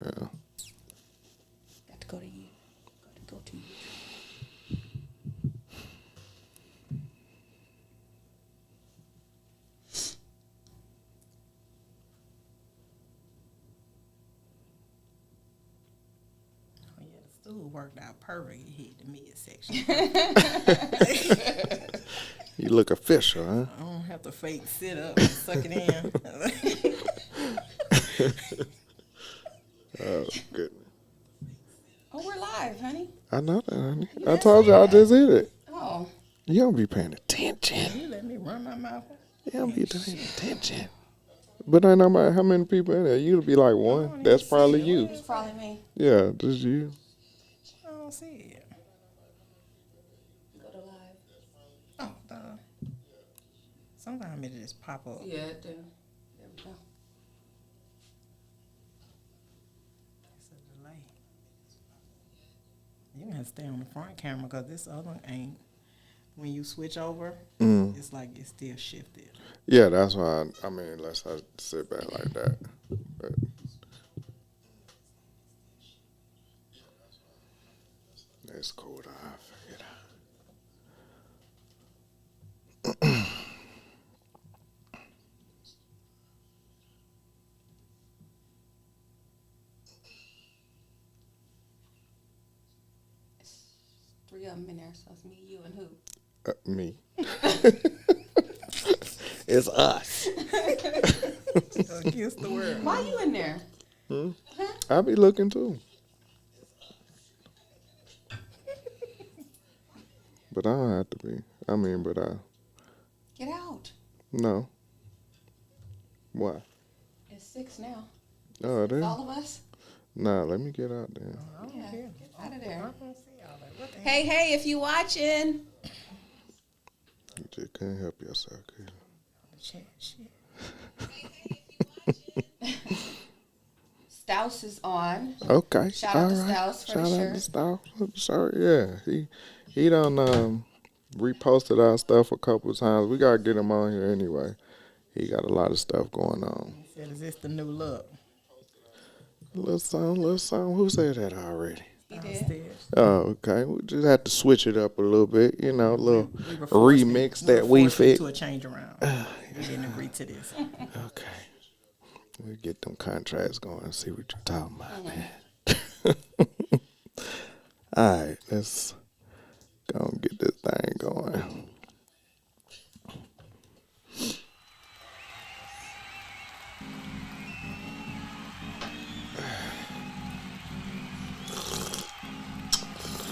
Yeah. Got to go to you. Got to go to you. Oh, yeah, the stool worked out perfect. You hit the midsection. You look official, huh? I don't have to fake sit up and suck it in. Oh, goodness. Oh, we're live, honey. I know that, honey. I didn't told say you I that. just hit it. Oh. You don't be paying attention. You let me run my mouth. You don't be paying attention. But I know about how many people in there. You'll be like one. That's probably you. It's probably me. Yeah, just you. I don't see it. Go to live. Oh, sometimes it just pop up. Yeah, it do. There we go. It's a delay. You can have to stay on the front camera because this other one ain't. When you switch over, it's like it's still shifted. Yeah, that's why. I mean, unless I sit back like that. But it's cool. I figured out. It's 3 of them in there, so it's me, you, and who? Me. It's us. Against the world. Why you in there? I be looking too. But I don't have to be. I mean, but Get out. no. Why? It's 6 now. Oh, It's there. all of us. Nah, let me get out there. I don't Yeah, care. get out of I there. don't see all that. What the Hey, if you watching. You just can't help yourself, kid. hell? Shit. Stouse is on. Okay. Shout out to all right. Stouse for Shout the out shirt. to Stouse for the shirt. Yeah, he done reposted our stuff a couple of times. We gotta get him on here anyway. He got a lot of stuff going on. He said, "Is this the new look?" Little song. Who said that already? He did. Downstairs. Oh, okay. We just have to switch it up a little bit, a little We were forced remix in- that were we forced fit. into a change around. We didn't agree to this. Okay. We get them contracts going and see what you're talking about, man. All right, let's go and get this thing going.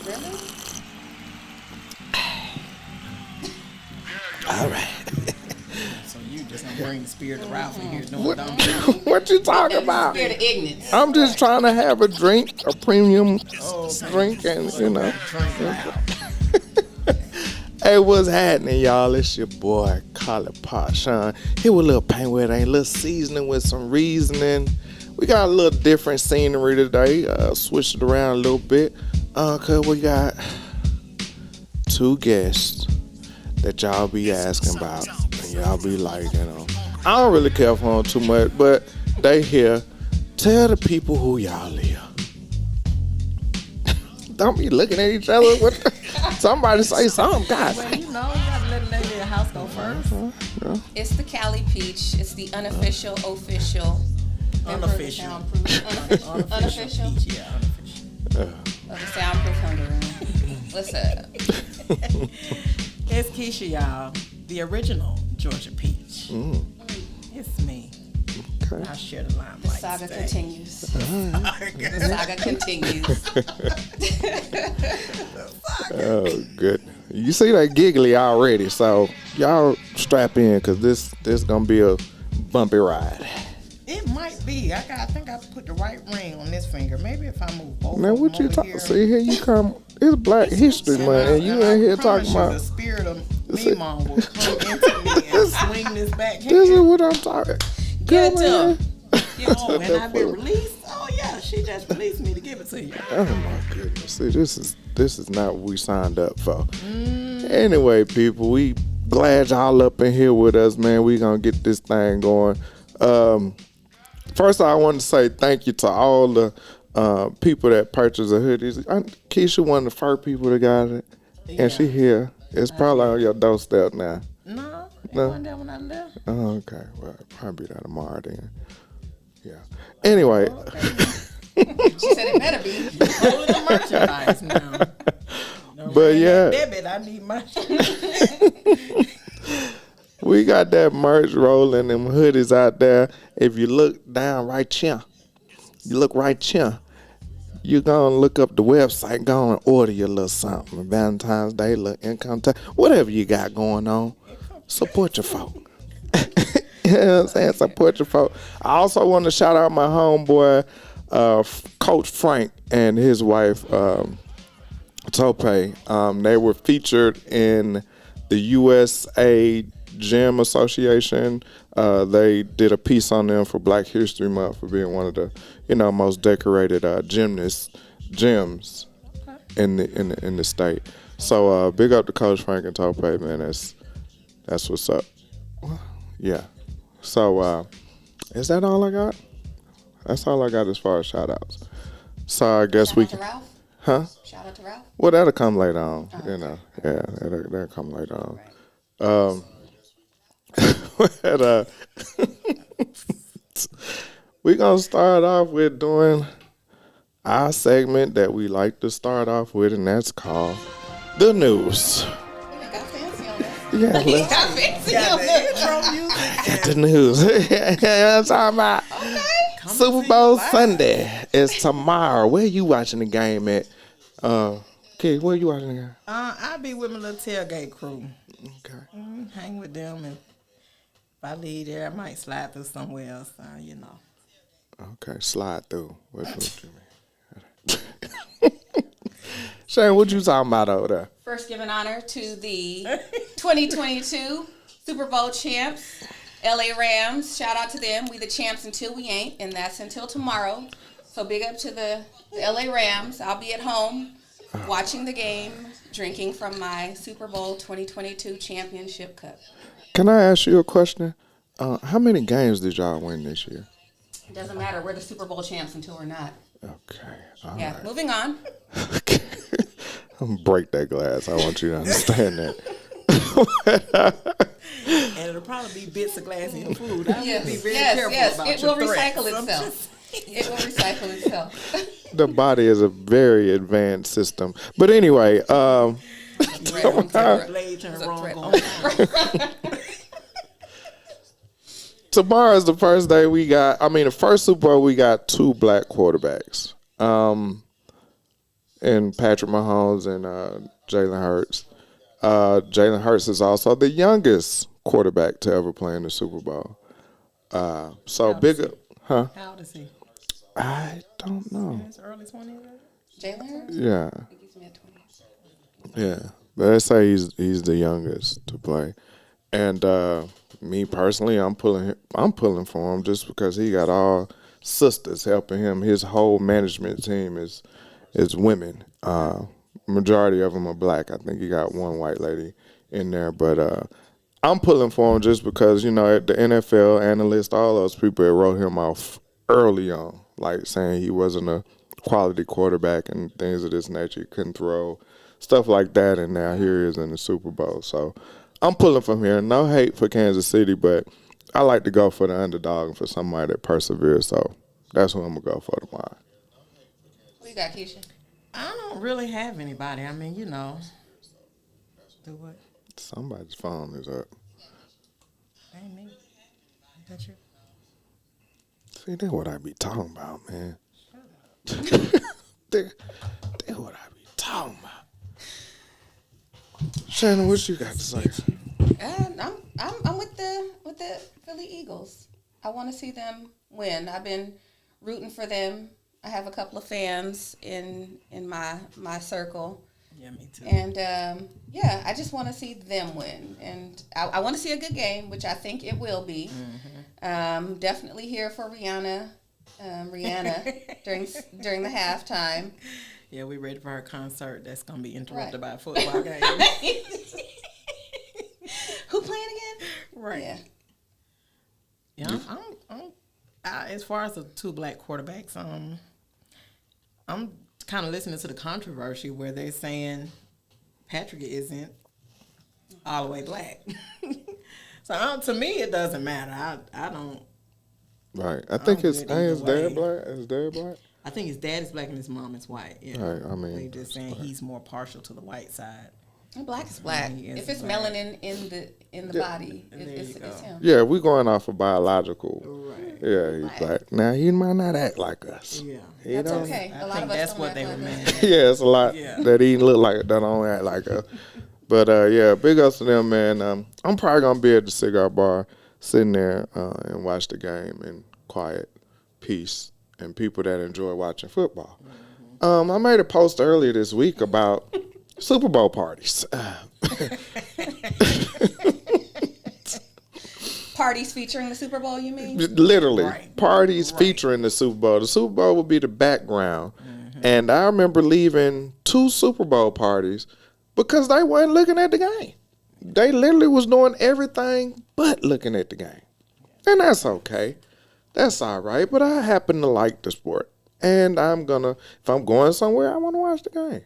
Really? All right. So you just gonna bring the spirit of Ralph in here doing What, dumb things. what you talking about? Spirit of ignorance. I'm just trying to have a drink, a premium drink, and Drink loud. Hey, what's happening, y'all? It's your boy, Collar Pot Sean. Here with a little paint with a little seasoning with some reasoning. We got a little different scenery today. Switched it around a little bit. Cause we got 2 guests that y'all be asking about. And y'all be like, I don't really care for them too much, but they here. Tell the people who y'all live. Don't be looking at each other. Somebody say something, guys. Well, you know, you gotta let the lady in the house go first. It's the Cali Peach. It's the unofficial, official. member of the Unofficial. soundproof- Unofficial. Peach, yeah, unofficial. Of the soundproof hunger room. What's up? It's Keisha, y'all. The original Georgia Peach. It's me. Okay. I share the limelight. The saga today. continues. The saga continues. Oh, good. You see that giggly already, so y'all strap in, because this gonna be a bumpy ride. It might be. I think I put the right ring on this finger. Maybe if I move both. Now, of what them you over talking? here. See, here you come. It's Black History Month, and you I in here promise talking you, about. the spirit of me, mom, will come into me and swing this back This is hand. what I'm talking. Get Come to on. him. Oh, and I've been released. Oh yeah, she just released me to give it to you. Oh my goodness! See, this is not what we signed up for. Anyway, people, we glad y'all up in here with us, man. We gonna get this thing going. First, I want to say thank you to all the people that purchased the hoodies. Keisha one of the first people that got it, and she here. It's probably on your doorstep now. No, it No? wasn't there when I left. Oh, okay. Well, probably be there tomorrow then. Yeah. Anyway. She said it better be. Rolling the merchandise now. No, But yeah. Debit, I need my We got that merch rolling, them hoodies out there. If you look down right here, you're going to look up the website, go and order your little something. Valentine's Day, little income tax, whatever you got going on. Support your folk. You know what I'm saying? Support your folk. I also want to shout out my homeboy, Coach Frank, and his wife, Tope. They were featured in the USA Gym Association. They did a piece on them for Black History Month for being one of the, most decorated gyms in the state. So big up to Coach Frank and Tope, man. That's what's up. Yeah. So is that all I got? That's all I got as far as shout outs. So I guess Shout out to Ralph? Huh? Shout out to Ralph? Well, that'll come later on. Oh, Yeah, that'll come later on. Right. But, we're going to start off with doing our segment that we like to start off with, and that's called The News. Got fancy on this. Yeah, let's Got fancy on this. get the news. Yeah, I'm talking about. Okay. Super Bowl Sunday is tomorrow. Where you watching the game at? Okay, where you watching the game? I'll be with my little tailgate crew. Okay. Hang with them, and if I leave there, I might slide through somewhere else. Okay, slide through. What you mean? Shannon, what you talking about over there? First, giving honor to the 2022 Super Bowl champs, LA Rams. Shout out to them. We the champs until we ain't, and that's until tomorrow. So big up to the LA Rams. I'll be at home watching the game, drinking from my Super Bowl 2022 championship cup. Can I ask you a question? How many games did y'all win this year? It doesn't matter. We're the Super Bowl champs until we're not. Okay. All Yeah, right. moving on. Okay. I'm gonna break that glass. I want you to understand that. And it'll probably be bits of glass in your food. I Yes, will be very yes, careful about it your will threats. recycle itself. It will recycle itself. The body is a very advanced system. But anyway, Blade turn wrong. tomorrow is the first day the first Super Bowl we got two black quarterbacks. And Patrick Mahomes and Jalen Hurts. Jalen Hurts is also the youngest quarterback to ever play in the Super Bowl. So big up, huh? How old is he? I don't know. His early 20s? Jalen Hurts? Yeah, I think he's mid-20s. yeah. But they say he's the youngest to play. And me personally, I'm pulling for him just because he got all sisters helping him. His whole management team is women. Majority of them are black. I think he got one white lady in there. But I'm pulling for him just because, the NFL analysts, all those people that wrote him off early on, like saying he wasn't a quality quarterback and things of this nature. He couldn't throw, stuff like that. And now here he is in the Super Bowl. So I'm pulling from here. No hate for Kansas City, but I like to go for the underdog and for somebody that perseveres. So that's who I'm going to go for tomorrow. What you got, Keisha? I don't really have anybody. I mean, Do what? Somebody's phone is up. Ain't me. That you? See, that's what I be talking about, man. That's what I be talking about. Shannon, what you got to say? I'm with the Philly Eagles. I want to see them win. I've been rooting for them. I have a couple of fans in my circle. Yeah, me too. And I just want to see them win, and I want to see a good game, which I think it will be. Mm-hmm. Definitely here for Rihanna during the halftime. Yeah, we ready for her concert. That's gonna be interrupted Right. by a football game. Who playing again? Right. Yeah. Yeah, As far as the two black quarterbacks, I'm kind of listening to the controversy where they're saying Patrick isn't all the way black. So to me, it doesn't matter. I don't. Right. I think his good either dad way. black. His dad black. I think his dad is black and his mom is white. Yeah. Right, I mean, they just saying he's more partial to the white side. And black is black. He is If it's black. melanin in the body, it's him. Yeah, we going off of biological. Right. Yeah, he's black. Now he might not act like us. Yeah. He That's don't. okay. I A lot think of us that's don't what act they like were us. meant. Yeah, it's a lot Yeah. that he look like that don't act like us. But yeah, big ups to them, man. I'm probably gonna be at the cigar bar, sitting there and watch the game in quiet, peace, and people that enjoy watching football. I made a post earlier this week about Super Bowl parties. Parties featuring the Super Bowl, you mean? Literally, Right. parties featuring the Super Bowl. The Super Bowl would be the background. And I remember leaving 2 Super Bowl parties because they weren't looking at the game. They literally was doing everything but looking at the game. And that's okay. That's all right. But I happen to like the sport. And if I'm going somewhere, I want to watch the game.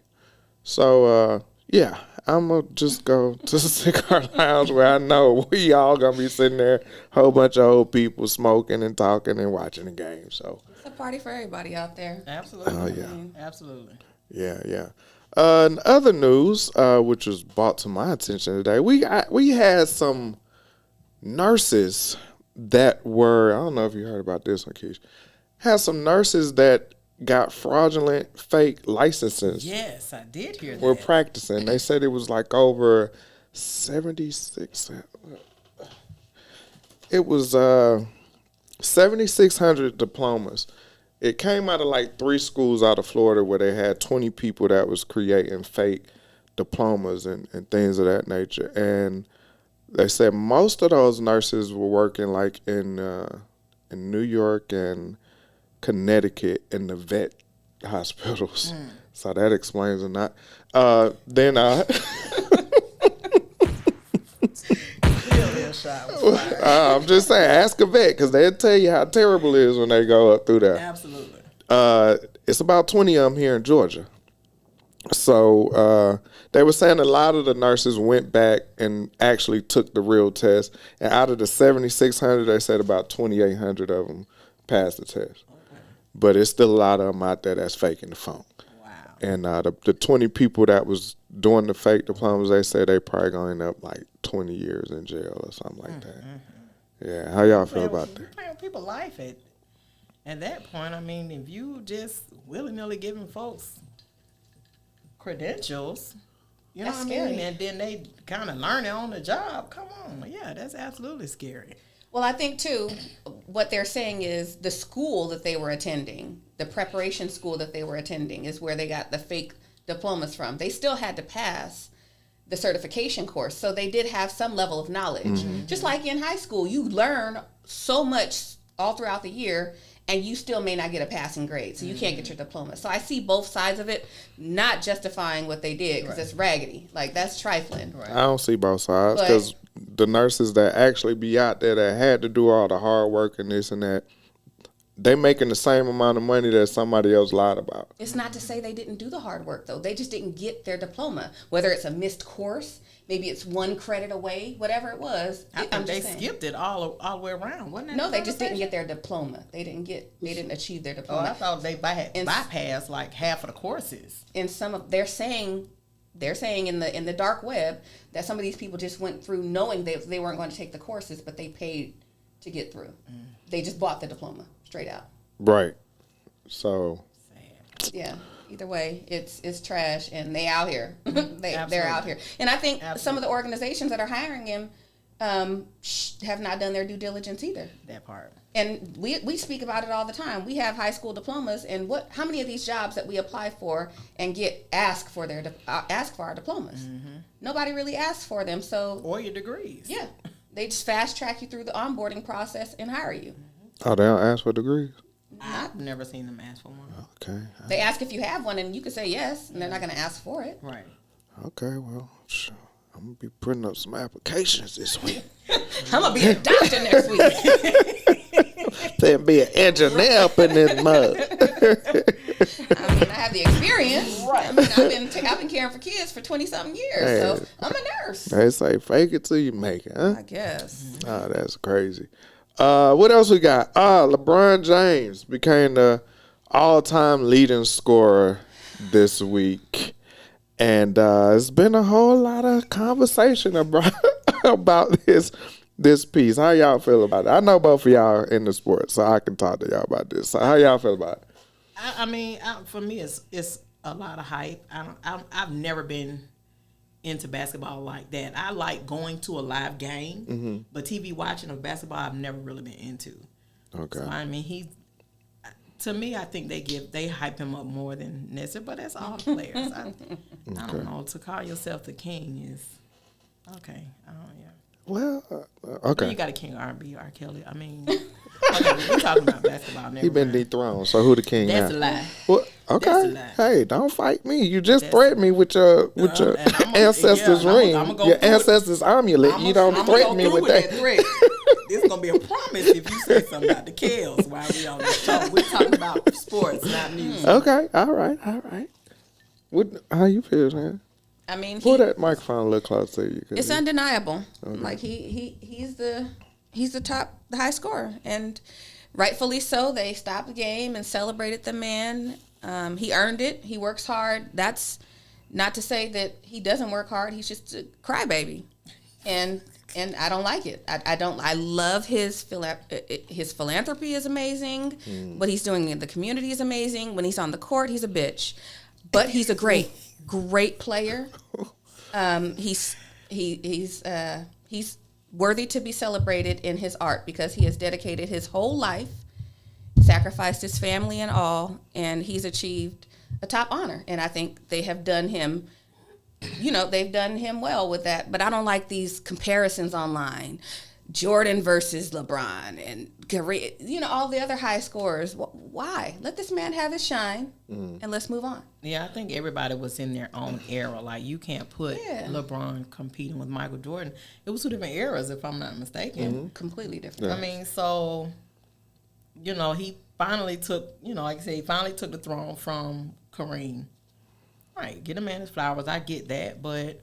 So, yeah, I'm going to just go to the cigar lounge where I know we all going to be sitting there, whole bunch of old people smoking and talking and watching the game. So, It's a party for everybody out there. Absolutely. Oh, yeah. Absolutely. yeah. In other news, which was brought to my attention today, we had some nurses that were, I don't know if you heard about this one, Keisha, had some nurses that got fraudulent fake licenses. Yes, I did hear that. Were practicing. They said it was like over 76. It was 7,600 diplomas. It came out of like 3 schools out of Florida where they had 20 people that was creating fake diplomas and things of that nature. And they said most of those nurses were working like in New York and Connecticut in the vet hospitals. So that explains it not. Then I'm just saying, ask a vet because they'll tell you how terrible it is when they go up through there. Absolutely. It's about 20 of them here in Georgia. So they were saying a lot of the nurses went back and actually took the real test. And out of the 7,600, they said about 2,800 of them passed the test. But it's still a lot of them out there that's faking the phone. Wow. And the 20 people that was doing the fake diplomas, they say they probably going to end up like 20 years in jail or something like that. Yeah, how y'all feel about that? Playing with people's life at that point. I mean, if you just willy-nilly giving folks credentials, you know That's what I mean? scary. And then they kind of learn it on the job. Come on. Yeah, that's absolutely scary. Well, I think, too, what they're saying is the school that they were attending, the preparation school that they were attending, is where they got the fake diplomas from. They still had to pass the certification course, so they did have some level of knowledge. Just like in high school, you learn so much all throughout the year, and you still may not get a passing grade, so you can't get your diploma. So I see both sides of it, not justifying what they did, because it's raggedy. Like, that's trifling. Right. I don't see both sides But- because the nurses that actually be out there that had to do all the hard work and this and that, they making the same amount of money that somebody else lied about. It's not to say they didn't do the hard work, though. They just didn't get their diploma. Whether it's a missed course, maybe it's 1 credit away, whatever it was. I think I'm they just saying. skipped it all the way around, wasn't it? No, they just didn't get their diploma. They didn't achieve their Oh, diploma. I thought they And- bypassed like half of the courses. And some of they're saying in the dark web that some of these people just went through knowing they weren't going to take the courses, but they paid to get through. They just bought the diploma straight out. Right. So, Sad. Yeah. Either way, it's trash, and they out here. They're out here, and I think some of the organizations that are hiring him have not done their due diligence either. That part. And we speak about it all the time. We have high school diplomas, and how many of these jobs that we apply for and get ask for our diplomas? Nobody really asks for them, so Or your degrees. yeah, they just fast track you through the onboarding process and hire you. oh, they don't ask for degrees? I've never seen them ask for one. Okay. They ask if you have one, and you can say yes, and they're not going to ask for it. Right. Okay, well, sure. I'm going to be putting up some applications this week. I'm gonna be a doctor next week. Then be an engineer up in this mud. I mean, I have the experience. Right. I mean, I've been caring for kids for 20-something years, so I'm a nurse. They say fake it till you make it, huh? I guess. Oh, that's crazy. What else we got? LeBron James became the all-time leading scorer this week. And it's been a whole lot of conversation about this piece. How y'all feel about it? I know both of y'all in the sport, so I can talk to y'all about this. So how y'all feel about it? I mean, for me, it's a lot of hype. I've never been into basketball like that. I like going to a live game, but TV watching of basketball, I've never really been into. Okay. So, I mean, to me, I think they hype him up more than necessary, but that's all the players. I don't know. To call yourself the king is okay. Yeah. Well, okay. You got a king R&B, R. Kelly. I mean, okay, we're talking about basketball. He been dethroned, so who the king now? That's a lie. Well, okay. That's a lie. Hey, don't fight me. You just threatened me with your ancestors' ring, your ancestors' amulet. You don't threaten me with that. This is gonna be a promise if you say something about the Kels while we on the show. We're talking about sports, not music. Okay, all right. How you feel, man? I mean, Pull that microphone a little close to you. It's undeniable. Okay. Like he's the top high scorer, and rightfully so. They stopped the game and celebrated the man. He earned it. He works hard. That's not to say that he doesn't work hard. He's just a crybaby, and I don't like it. I don't. I love his philanthropy is amazing. What he's doing in the community is amazing. When he's on the court, he's a bitch, but he's a great player. He's worthy to be celebrated in his art because he has dedicated his whole life, sacrificed his family and all, and he's achieved a top honor. And I think they have done him, they've done him well with that. But I don't like these comparisons online. Jordan versus LeBron and all the other high scorers. Why? Let this man have his shine and let's move on. Yeah, I think everybody was in their own era. Like, you can't put LeBron competing with Michael Jordan. It was two different eras, if I'm not mistaken. Completely different. Yeah. I mean, so, he finally took, like I said, he finally took the throne from Kareem. Right, get a man his flowers. I get that, but...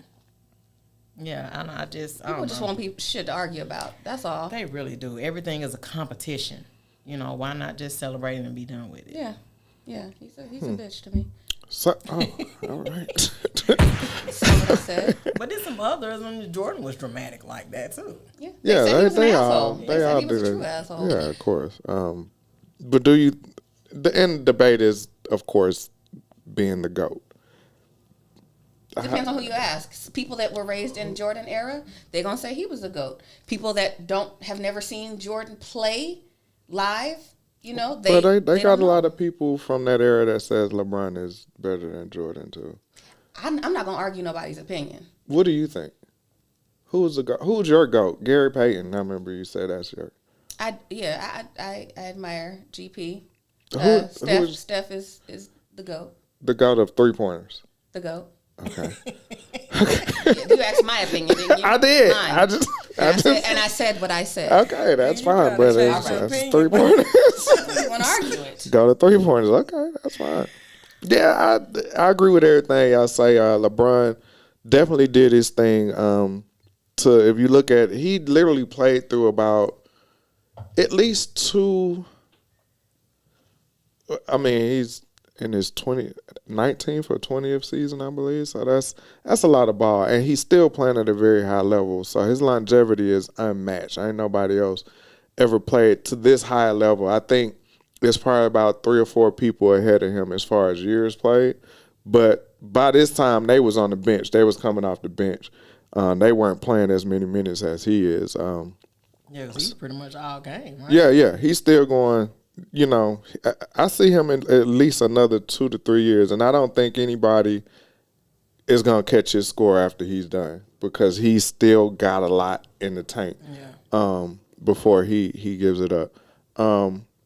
Yeah, and I just want shit to argue about. That's all. They really do. Everything is a competition. Why not just celebrate and be done with it? Yeah. He's a bitch to me. So, all right. That's what I said. But there's some others, and Jordan was dramatic like that too. Yeah, they all do that. Yeah, of course. But the end debate is, of course, being the GOAT. Depends on who you ask. People that were raised in Jordan era, they're gonna say he was a GOAT. People that have never seen Jordan play live, they got a lot of people from that era that says LeBron is better than Jordan too. I'm not gonna argue nobody's opinion. What do you think? Who's your GOAT? Gary Payton. I remember you said that's your. I admire GP. Steph is the GOAT. The GOAT of 3-pointers. The GOAT. Okay. You asked my opinion, didn't you? I did. Mine. I said what I said. Okay, that's fine, brother. That's 3-pointers. You want to argue it? Go to 3-pointers. Okay, that's fine. Yeah, I agree with everything y'all say. LeBron definitely did his thing. If you look at, he literally played through about at least 2. I mean, he's in his 19th or 20th season, I believe. So that's a lot of ball. And he's still playing at a very high level. So his longevity is unmatched. Ain't nobody else ever played to this high level. I think there's probably about 3 or 4 people ahead of him as far as years played. But by this time, they was on the bench. They was coming off the bench. They weren't playing as many minutes as he is. Yeah, because he's pretty much all game, right? Yeah. He's still going. I see him in at least another 2 to 3 years, and I don't think anybody is going to catch his score after he's done because he's still got a lot in the tank before he gives it up.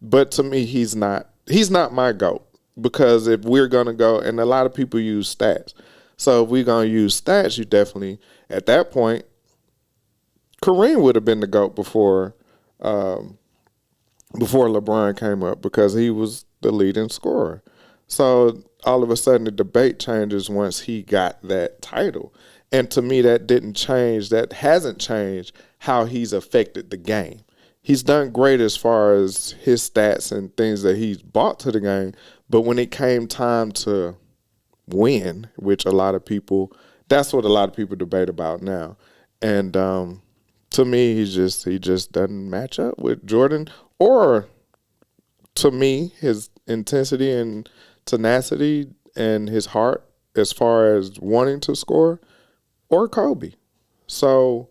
But to me, he's not my GOAT because if we're going to go, and a lot of people use stats. So if we're going to use stats, you definitely, at that point, Kareem would have been the GOAT before before LeBron came up because he was the leading scorer. So all of a sudden the debate changes once he got that title. And to me, that didn't change. That hasn't changed how he's affected the game. He's done great as far as his stats and things that he's brought to the game. But when it came time to win, which that's what a lot of people debate about now. And to me, he just doesn't match up with Jordan, or to me, his intensity and tenacity and his heart as far as wanting to score, or Kobe. So,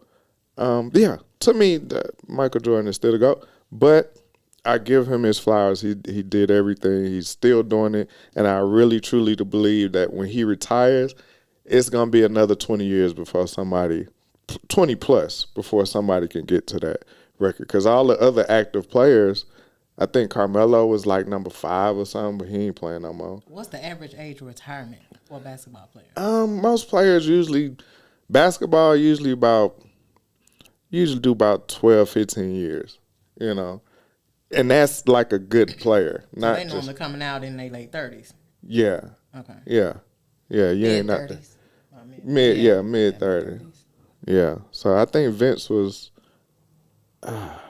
to me, Michael Jordan is still the GOAT, but I give him his flowers. He did everything. He's still doing it, and I really, truly believe that when he retires, it's going to be another 20 years before 20 plus, before somebody can get to that record. Because all the other active players, I think Carmelo was like number 5 or something, but he ain't playing no more. What's the average age of retirement for a basketball player? Most players basketball usually do about 12, 15 years, and that's like a good player. So they normally coming out in their late 30s. Yeah. Okay. Yeah. Yeah. You ain't not Mid-30s. mid 30s. Yeah. So I think Vince was. How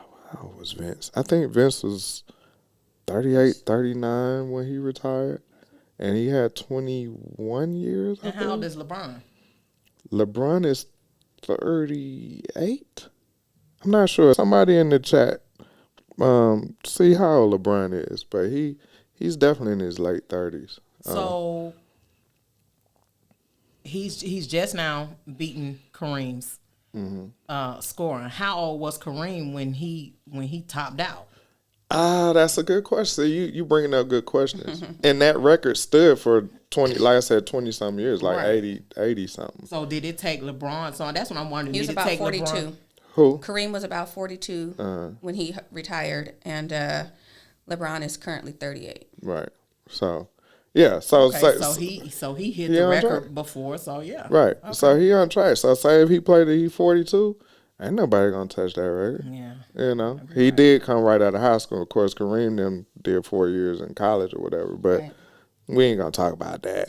old was Vince? I think Vince was 38, 39 when he retired, and he had 21 years. And how old is LeBron? LeBron is 38. I'm not sure. Somebody in the chat, see how old LeBron is, but he's definitely in his late 30s. So he's just now beating Kareem's scoring. How old was Kareem when he topped out? That's a good question. You bringing up good questions. And that record stood for 20, like I said, 20 some years, like Right. 80 something. So did it take LeBron? So that's what I'm wondering. He was Did it about take 42. LeBron? Who? Kareem was about 42 when he retired, and LeBron is currently 38. Right. So, yeah. So, Okay, so he hit he the on record track. before. So yeah. Right. Okay. So he on track. So say if he played it, he 42, ain't nobody gonna touch that record. Yeah. He did come right out of high school. Of course, Kareem them did 4 years in college or whatever, but Right. we ain't gonna talk about that.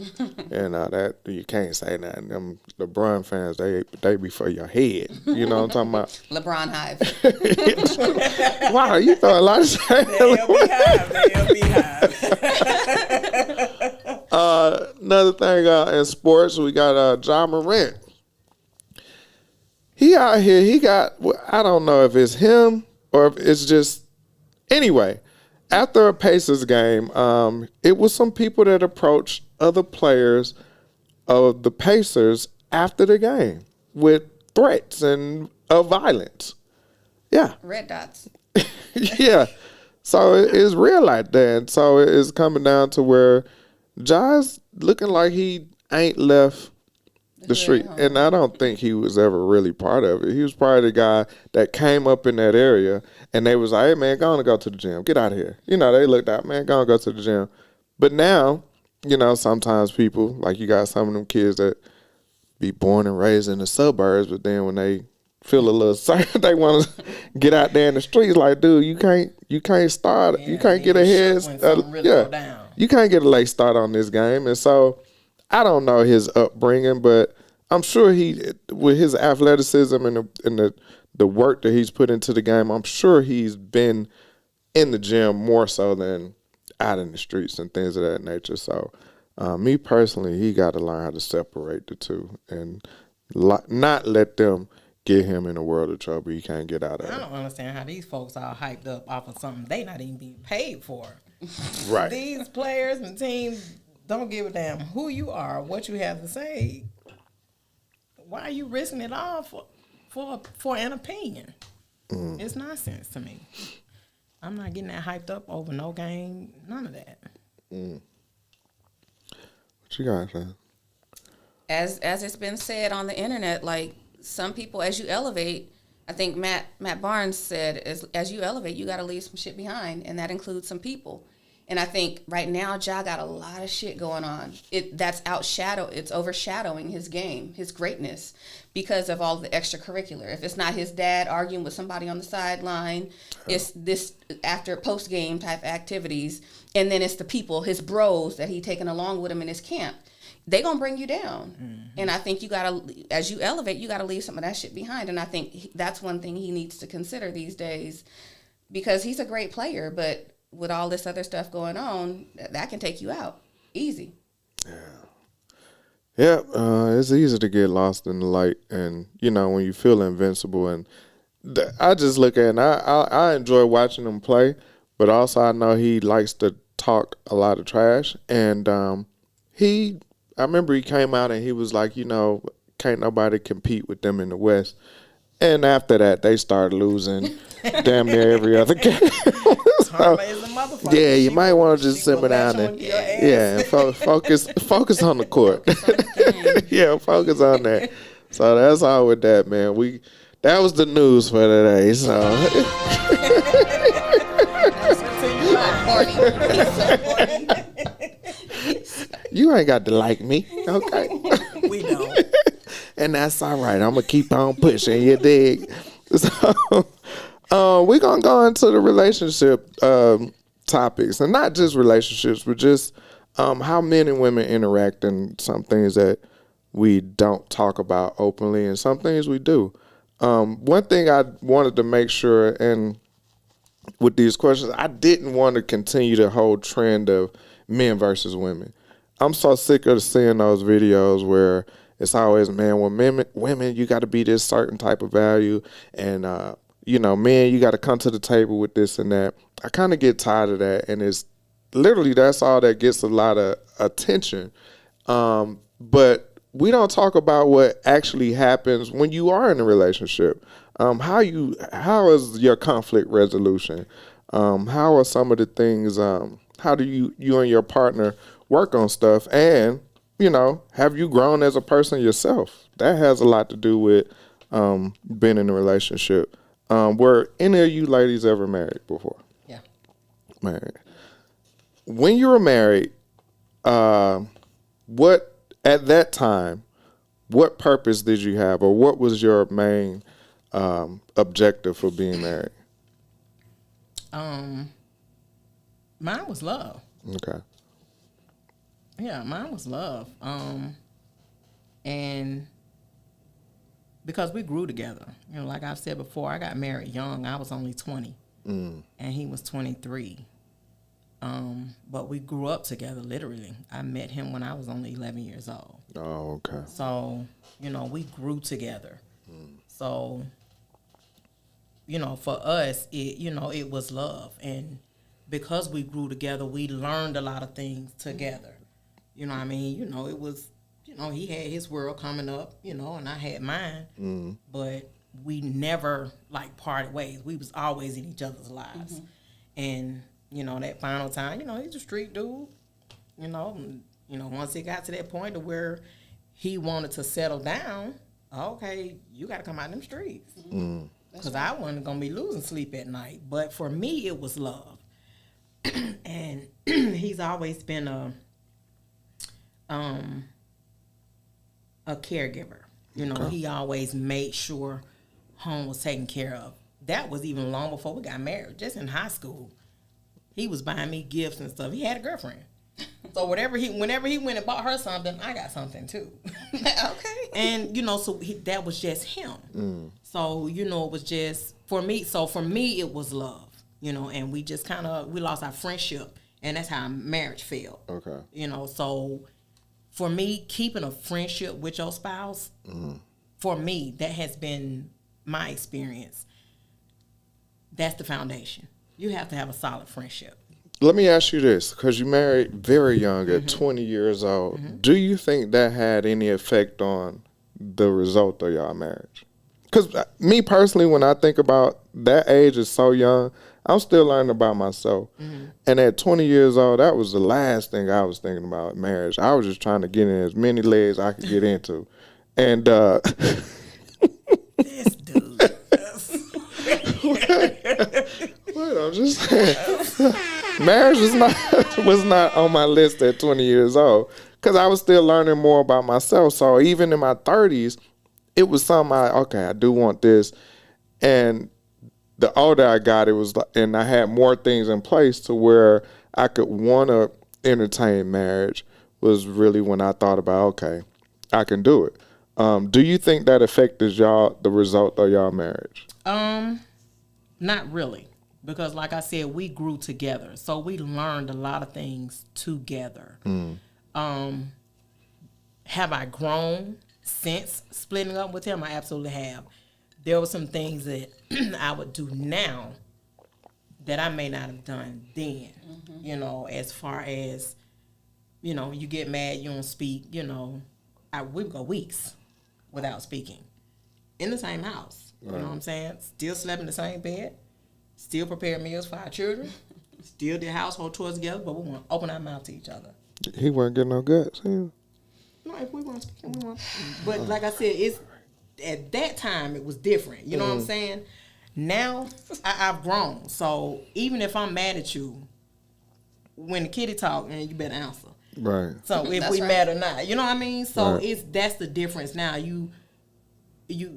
That you can't say nothing. Them LeBron fans, they be for your head. You know what I'm talking about? LeBron Hive. Wow, you throw a lot of shade. They'll be high. Another thing in sports, we got Ja Morant. He out here, I don't know if it's him or if it's just, anyway, after a Pacers game, it was some people that approached other players of the Pacers after the game with threats and of violence. Yeah. Red dots. Yeah. So it's real like that. So it's coming down to where Ja's looking like he ain't left the street. And I don't think he was ever really part of it. He was probably the guy that came up in that area and they was like, hey, man, go on and go to the gym. Get out of here. They looked out, man, go on and go to the gym. But now, sometimes people, like you got some of them kids that be born and raised in the suburbs, but then when they feel a little certain, they want to get out there in the streets. Like, dude, you can't start. Yeah, you can't get a head. Really go down. You can't get a late start on this game. And so I don't know his upbringing, but I'm sure with his athleticism and the work that he's put into the game, I'm sure he's been in the gym more so than out in the streets and things of that nature. So me personally, he got to learn how to separate the two and not let them get him in a world of trouble he can't get out of. I don't understand how these folks are hyped up off of something they not even being paid for. Right. These players and teams don't give a damn who you are, what you have to say. Why are you risking it all for an opinion? It's nonsense to me. I'm not getting that hyped up over no game, none of that. What you got, Shannon? As it's been said on the internet, like some people, as you elevate, I think Matt Barnes said, as you elevate, you got to leave some shit behind, and that includes some people. And I think right now Ja got a lot of shit going on. It's overshadowing his game, his greatness, because of all the extracurricular. If it's not his dad arguing with somebody on the sideline, it's this after post game type activities, and then it's the people, his bros that he taking along with him in his camp. They gonna bring you down. And I think you gotta, as you elevate, you gotta leave some of that shit behind. And I think that's one thing he needs to consider these days, because he's a great player, but with all this other stuff going on, that can take you out easy. Yeah, it's easy to get lost in the light, and when you feel invincible. And I just look at it, and I enjoy watching him play, but also I know he likes to talk a lot of trash. And I remember he came out and he was like, can't nobody compete with them in the West. And after that, they started losing damn near every other game. So, yeah, you might want to just simmer down and and focus on the court. Yeah, focus on that. So that's all with that, man. That was the news for today. So you ain't got to like me, okay? We don't. And that's all right. I'm gonna keep on pushing. You dig? So we're gonna go into the relationship topics, and not just relationships, but just how men and women interact, and some things that we don't talk about openly, and some things we do. One thing I wanted to make sure, and with these questions, I didn't want to continue the whole trend of men versus women. I'm so sick of seeing those videos where it's always, man, well, women, you got to be this certain type of value, and men, you got to come to the table with this and that. I kind of get tired of that, and it's literally that's all that gets a lot of attention. But we don't talk about what actually happens when you are in a relationship. How is your conflict resolution? How are some of the things? How do you and your partner work on stuff? And have you grown as a person yourself? That has a lot to do with being in a relationship. Were any of you ladies ever married before? Yeah. Married. When you were married, what at that time, what purpose did you have, or what was your main objective for being married? Mine was love. Okay. Yeah, mine was love. And because we grew together. Like I've said before, I got married young. I was only 20, and he was 23. But we grew up together, literally. I met him when I was only 11 years old. Oh, okay. So, we grew together. So, for us, it was love. And because we grew together, we learned a lot of things together. You know what I mean? It was, he had his world coming up, and I had mine. But we never, parted ways. We was always in each other's lives. And, that final time, he's a street dude. Once it got to that point to where he wanted to settle down, okay, you got to come out them streets. Because I wasn't going to be losing sleep at night. But for me, it was love. And he's always been a caregiver. He always made sure home was taken care of. That was even long before we got married. Just in high school, he was buying me gifts and stuff. He had a girlfriend. So whenever he went and bought her something, I got something too. Okay. And, that was just him. So, it was just, for me, it was love, and we just we lost our friendship, and that's how marriage failed. Okay. So for me, keeping a friendship with your spouse, for me, that has been my experience. That's the foundation. You have to have a solid friendship. Let me ask you this, because you married very young at 20 years old. Do you think that had any effect on the result of y'all marriage? Because me personally, when I think about that age is so young, I'm still learning about myself. And at 20 years old, that was the last thing I was thinking about marriage. I was just trying to get in as many legs I could get into. And this dude. what? I'm just saying. Marriage was not on my list at 20 years old because I was still learning more about myself. So even in my 30s, it was something I do want this. And the older I got, it was and I had more things in place to where I could want to entertain marriage was really when I thought about, okay, I can do it. Do you think that affected the result of y'all marriage? Not really. Because like I said, we grew together. So we learned a lot of things together. Have I grown since splitting up with him? I absolutely have. There were some things that I would do now that I may not have done then. You know, as far as, you know, you get mad, you don't speak, you know. We would go weeks without speaking in the same house. You know what I'm saying? Still slept in the same bed. Still prepared meals for our children. Still did household chores together, but we want to open our mouth to each other. He wasn't getting no guts. No, if we weren't speaking, we weren't. But like I said, at that time it was different. You know what I'm saying? Now I've grown, so even if I'm mad at you, when the kitty talk, and you better answer. Right. So if we mad or not, you know what I mean? So that's the difference now. You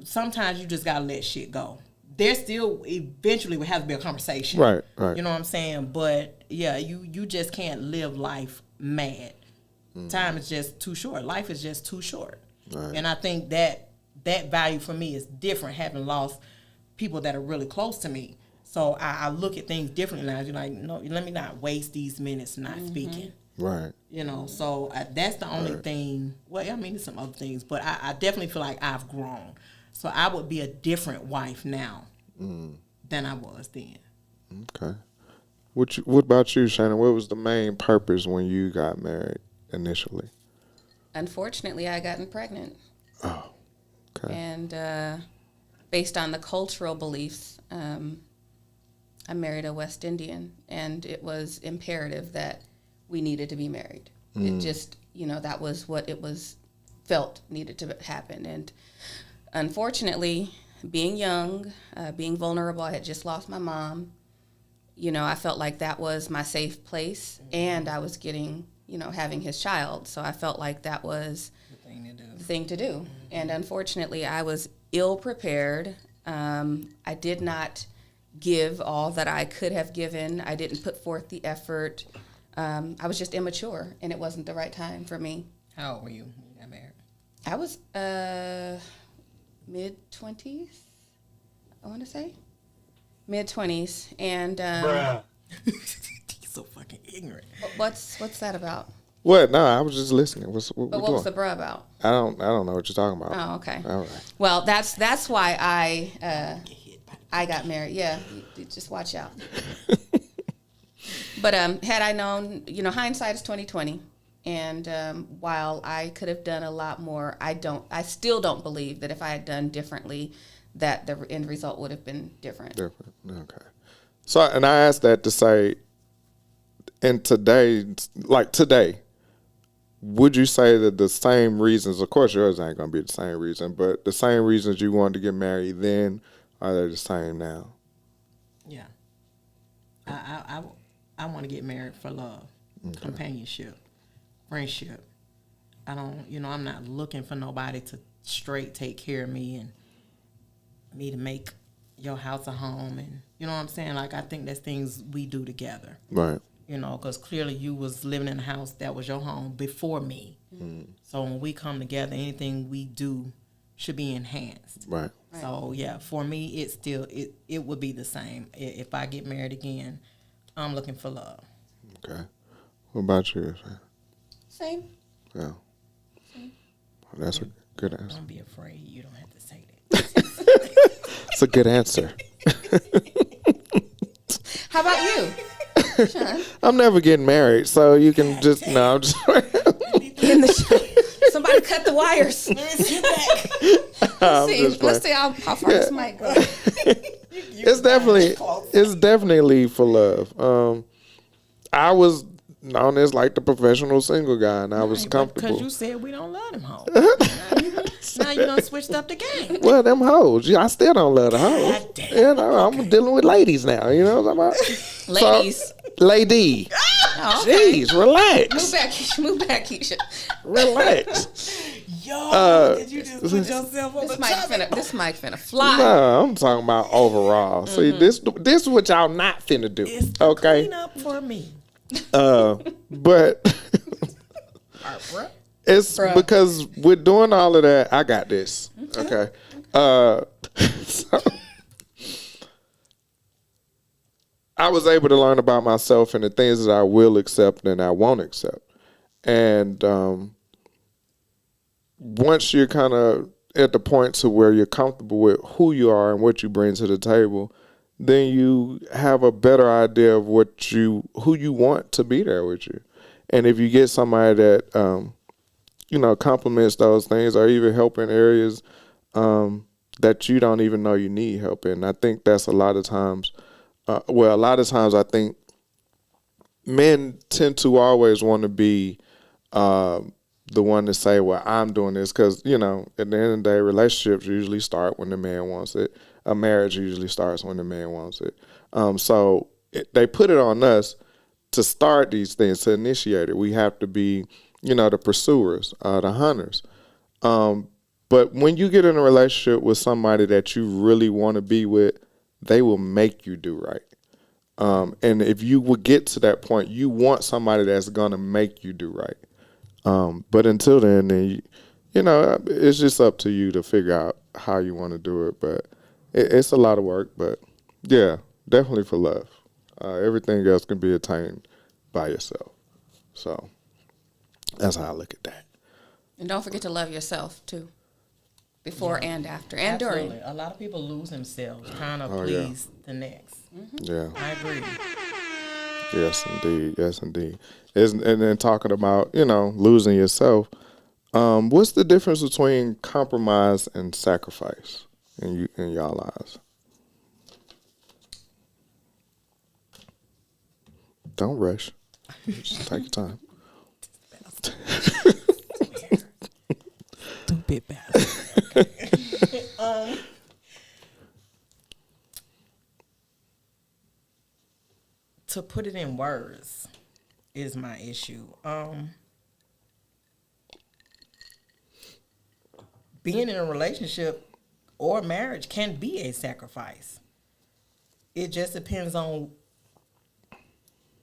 sometimes you just gotta let shit go. There still eventually will have to be a conversation. Right. You know what I'm saying? But yeah, you just can't live life mad. Time is just too short. Life is just too short. Right. And I think that value for me is different, having lost people that are really close to me. So I look at things differently now. You're like, no, let me not waste these minutes not speaking. Right. You know, so that's the only thing. Well, I mean, there's some other things, but I definitely feel like I've grown. So I would be a different wife now than I was then. Okay. What about you, Shannon? What was the main purpose when you got married initially? Unfortunately, I gotten pregnant. Oh, okay. And based on the cultural beliefs, I married a West Indian, and it was imperative that we needed to be married. It just, you know, that was what it was felt needed to happen. And unfortunately, being young, being vulnerable, I had just lost my mom. You know, I felt like that was my safe place, and I was getting, you know, having his child. So I felt like that was the thing to do. And unfortunately, I was ill prepared. I did not give all that I could have given. I didn't put forth the effort. I was just immature, and it wasn't the right time for me. How old were you when you got married? I was mid-20s, I want to say. Mid-20s. And He's so fucking ignorant. what's that about? What? No, I was just listening. What was the bruh about? I don't know what you're talking about. Oh, okay. All right. Well, that's why I got married. Yeah, you just watch out. But had I known, you know, hindsight is 20/20, and while I could have done a lot more, I still don't believe that if I had done differently, that the end result would have been different. Different. Okay. So, and I asked that to say, in today, would you say that the same reasons, of course yours ain't going to be the same reason, but the same reasons you wanted to get married then, are they the same now? Yeah. I want to get married for love, companionship, friendship. I don't, you know, I'm not looking for nobody to straight take care of me and me to make your house a home. And, you know what I'm saying? Like, I think that's things we do together. Right. You know, because clearly you was living in a house that was your home before me. So when we come together, anything we do should be enhanced. Right. So, yeah, for me, it would be the same. If I get married again, I'm looking for love. Okay. What about you? Same. Yeah. That's a good answer. Don't be afraid. You don't have to say that. It's a good answer. How about you, Sean? I'm never getting married, so you can just, no, I'm just. In the somebody cut the wires. Let's see how far this might go. It's definitely for love. I was known as like the professional single guy, and I was comfortable. Because you said we don't love them hoes. Now you done switched up the game. Well, them hoes, I still don't love the hoes. You know, I'm dealing with ladies now. You know what I'm talking about? Ladies. lady. Oh, okay. Jeez, relax. Move back, Keisha. Relax. Yo, did you just put yourself on This the mic finna fly. No, I'm talking about overall. See, this is what y'all not finna do. It's the Okay. cleanup for me. But it's because with doing all of that, I got this. Okay. So I was able to learn about myself and the things that I will accept and I won't accept. And once you're kind of at the point to where you're comfortable with who you are and what you bring to the table, then you have a better idea of who you want to be there with you. And if you get somebody that complements those things or even help in areas that you don't even know you need help in, I think that's a lot of times. A lot of times I think men tend to always want to be the one to say, well, I'm doing this because, at the end of the day, relationships usually start when the man wants it. A marriage usually starts when the man wants it. So they put it on us to start these things, to initiate it. We have to be, the pursuers, the hunters. But when you get in a relationship with somebody that you really want to be with, they will make you do right. And if you would get to that point, you want somebody that's going to make you do right. But until then, it's just up to you to figure out how you want to do it. But it's a lot of work. But yeah, definitely for love. Everything else can be attained by yourself. So that's how I look at that. And don't forget to love yourself too. Before and after and Absolutely. during. A lot of people lose themselves trying to please the next. Yeah. I agree. Yes, indeed. Yes, indeed. And then talking about, losing yourself, what's the difference between compromise and sacrifice in y'all lives? Don't rush. Just take your time. Stupid bastard. To put it in words is my issue. Being in a relationship or marriage can be a sacrifice. It just depends on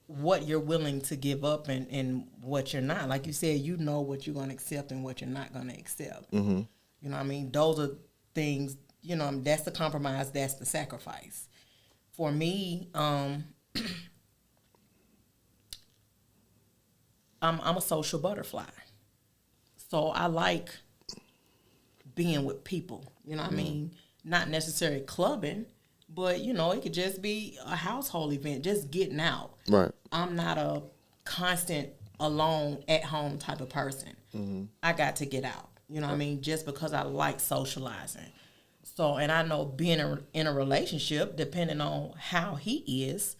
what you're willing to give up and what you're not. Like you said, you know what you're going to accept and what you're not going to accept. Mm-hmm. You know what I mean? Those are things, that's the compromise, that's the sacrifice. For me, I'm a social butterfly. So I like being with people, you know what I mean? Not necessarily clubbing, but, it could just be a household event, just getting out. Right. I'm not a constant alone at home type of person. Mm-hmm. I got to get out, you know what I mean? Just because I like socializing. So, and I know being in a relationship, depending on how he is,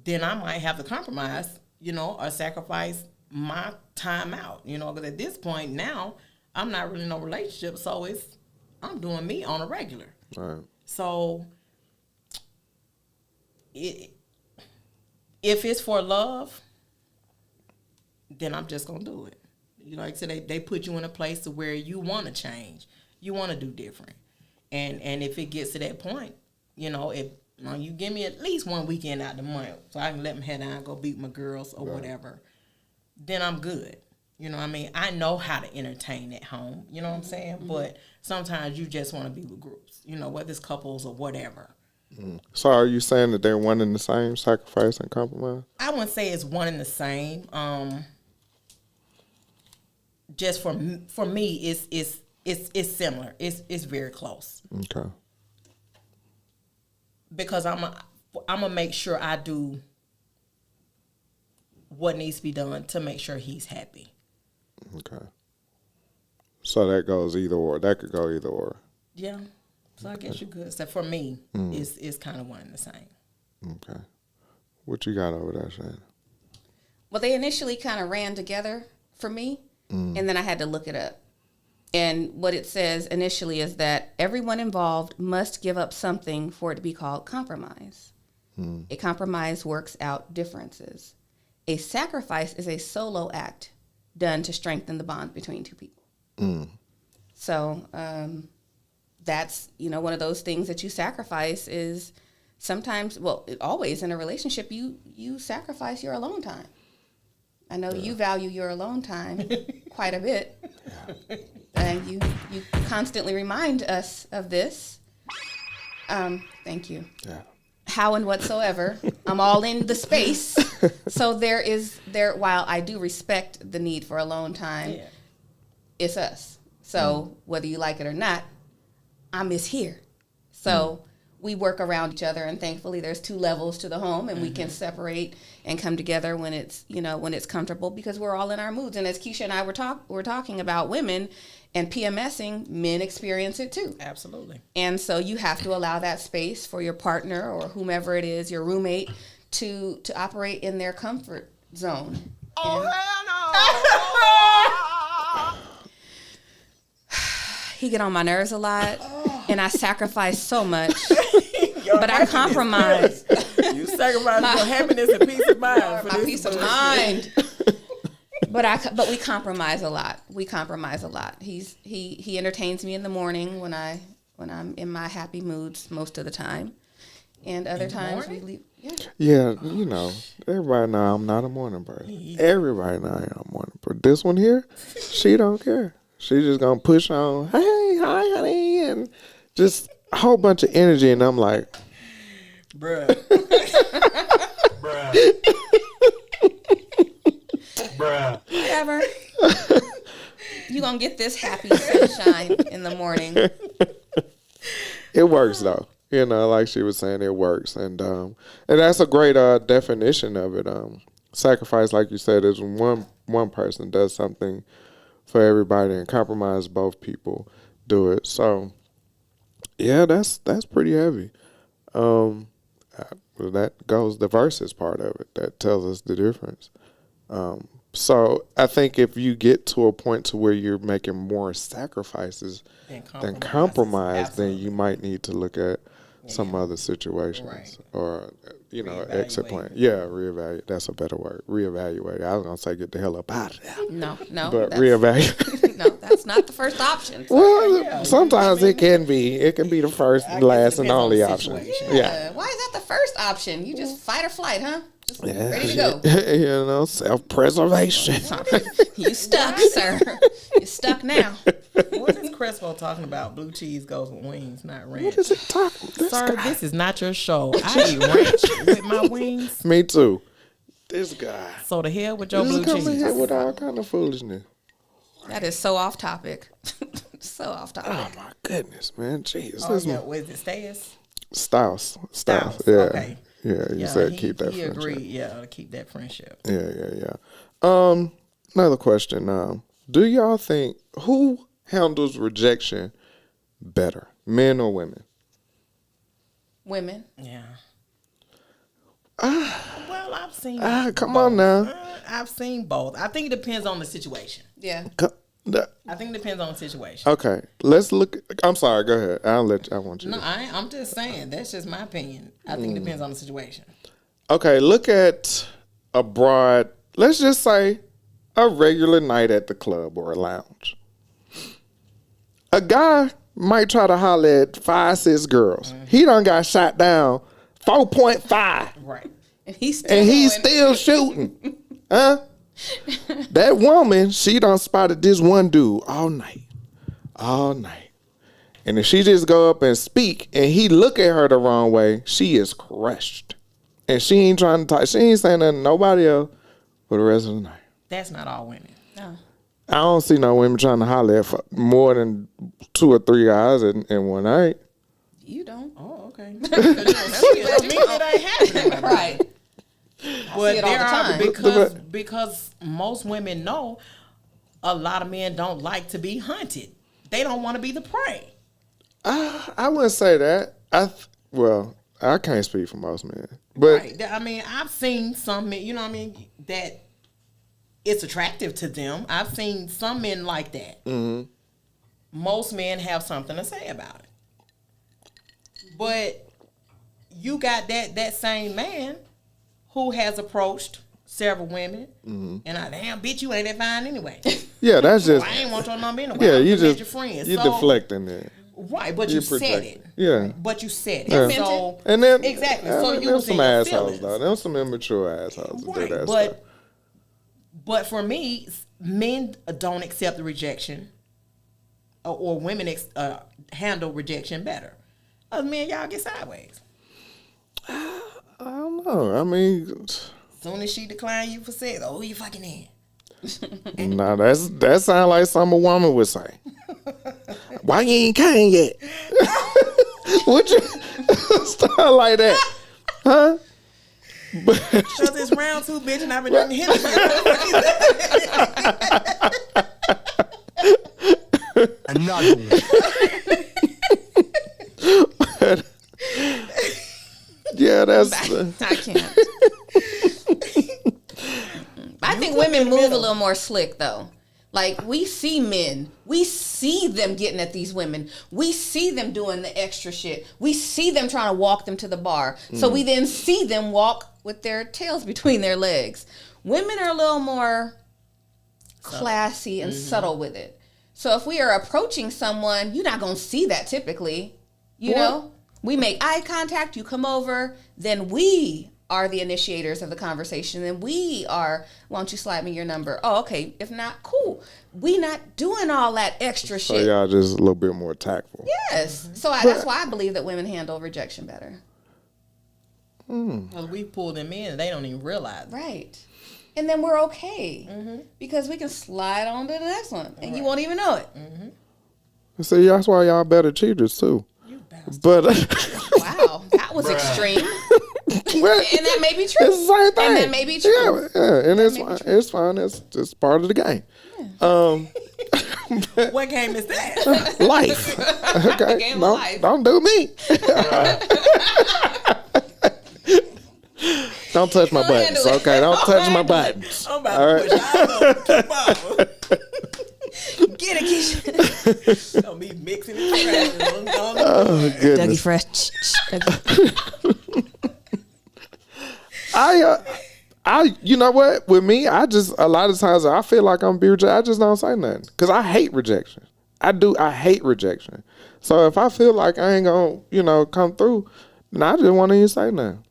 then I might have to compromise, or sacrifice my time out, because at this point now, I'm not really in no relationship, so I'm doing me on a regular. Right. So, if it's for love, then I'm just gonna do it. Like I said, they put you in a place to where you want to change, you want to do different, and if it gets to that point, if you give me at least one weekend out the month, so I can let them head down and go beat my girls or whatever, then I'm good. You know what I mean? I know how to entertain at home. You know what I'm saying? Mm-hmm. But sometimes you just want to be with groups. Whether it's couples or whatever. Mm. So are you saying that they're one and the same, sacrifice and compromise? I wouldn't say it's one and the same. Just for me, it's similar. It's very close. Okay. Because I'm gonna make sure I do what needs to be done to make sure he's happy. Okay. So that goes either or. That could go either or. Yeah. So I guess you could. So for me, it's kind of one and the same. Okay. What you got over there, Shannon? Well, they initially kind of ran together for me, and then I had to look it up. And what it says initially is that everyone involved must give up something for it to be called compromise. A compromise works out differences. A sacrifice is a solo act done to strengthen the bond between two people. So that's, one of those things that you sacrifice is sometimes, always in a relationship, you sacrifice your alone time. I know you value your alone time quite a bit. Yeah. And you constantly remind us of this. Thank you. Yeah. How and whatsoever. I'm all in the space. So while I do respect the need for alone time, it's us. So whether you like it or not, I miss here. So we work around each other, and thankfully there's 2 levels to the home, and we can separate and come together when it's comfortable, because we're all in our moods. And as Keisha and I were talking about women and PMSing, men experience it too. Absolutely. And so you have to allow that space for your partner or whomever it is, your roommate, to operate in their comfort zone. Oh, hell no! He get on my nerves a lot, and I sacrifice so much. But I compromise. You sacrifice your happiness and peace of mind. My peace of mind. But we compromise a lot. He entertains me in the morning when I'm in my happy moods most of the time, and other times we leave. Yeah, everybody know I'm not a morning person. Everybody know I'm a morning person. This one here, she don't care. She just gonna push on. Hey, hi, honey, and just a whole bunch of energy, and I'm like, bruh. Whatever. You gonna get this happy sunshine in the morning. It works though. Like she was saying, it works, and that's a great definition of it. Sacrifice, like you said, is when one person does something for everybody, and compromise, both people do it. So yeah, that's pretty heavy. That goes the verses part of it that tells us the difference. So I think if you get to a point to where you're making more sacrifices than compromise, then you might need to look at some other situations, or exit plan. Yeah, reevaluate. That's a better word. Reevaluate. I was gonna say get the hell up out of there. No, but reevaluate. No, that's not the first option. Well, sometimes it can be. It can be the first, last, and only option. Yeah. Why is that the first option? You just fight or flight, huh? Just ready to go. Self-preservation. You stuck, sir. You're stuck now. What is Crespo talking about? Blue cheese goes with wings, not ranch. What is it talking? Sir, this is not your show. I eat ranch with my wings. Me too. This guy. So the hell with your blue cheese. Coming here with all kind of foolishness. That is so off topic. So off topic. Oh my goodness, man. Jeez. Oh yeah, was it Stas? Styles. Yeah. Okay. Yeah, you said keep that friendship. He agreed, to keep that friendship. Yeah. Another question. Do y'all think who handles rejection better, men or women? Women. Yeah. Well, I've seen. Come both. on now. I've seen both. I think it depends on the situation. Yeah. I think it depends on the situation. Okay, let's look. I'm sorry. Go ahead. I want you. No, I'm just saying. That's just my opinion. I think it depends on the situation. Okay, look at a broad. Let's just say a regular night at the club or a lounge. A guy might try to holler at 5, 6 girls. Mm-hmm. He done got shot down 4.5. Right. And he's still shooting. Huh? That woman, she done spotted this one dude all night. And if she just go up and speak and he look at her the wrong way, she is crushed. And she ain't trying to talk. She ain't saying nothing to nobody else for the rest of the night. That's not all women. No. I don't see no women trying to holler at more than 2 or 3 guys in one night. You don't. Oh, okay. That ain't happening. Right. But there are because most women know a lot of men don't like to be hunted. They don't want to be the prey. I wouldn't say that. I can't speak for most men, but right. I mean, I've seen some men. That it's attractive to them. I've seen some men like that. Mm-hmm. Most men have something to say about it, but you got that same man who has approached several women, and damn bitch, you ain't that fine anyway. Yeah, that's just. I ain't want your number anyway. Yeah, I'm you just just your friend. you So, deflecting it. right, but you said it. Yeah. But you said it. Yeah. So And then exactly. I So mean, you them was some in your assholes feelings. though. Them some immature assholes that do Right, that stuff. but for me, men don't accept the rejection, or women handle rejection better. Other men, y'all get sideways. I don't know. I mean, Soon as she decline you for sex, oh, you fucking in. nah, that sounds like something a woman would say. Why you ain't came yet? Would you start like that? Huh? Because it's round 2, bitch, and I've been drinking Hennessy. Another one. Yeah, that's. I can't. I think women move a little more slick though. Like we see men, we see them getting at these women. We see them doing the extra shit. We see them trying to walk them to the bar. So we then see them walk with their tails between their legs. Women are a little more classy and subtle with it. So if we are approaching someone, you're not going to see that typically. You know? We make eye contact, you come over, then we are the initiators of the conversation, and we are, why don't you slide me your number? Oh, okay. If not, cool. We not doing all that extra So shit. y'all just a little bit more tactful. Yes. So that's why I believe that women handle rejection better. Because we pull them in and they don't even realize it. Right. And then we're okay. Because we can slide on to the next one, and you won't even know it. See, that's why y'all better cheaters too. But Wow. That was extreme. well, And that may be true. it's the same thing. And that may be true. Yeah, and it's fine. It's fine. It's just part of the game. What game is that? Life. Okay, Game of no, life. don't do me. Don't touch my buttons. handle it. Okay, don't touch my buttons. I'm about All to push all up. Get it, Keisha. Don't be mixing it. Oh Dougie goodness. Fresh. You know what? With me, I just a lot of times I feel like I'm being rejected. I just don't say nothing because I hate rejection. I hate rejection. So if I feel like I ain't gonna, come through, then I just won't even say nothing.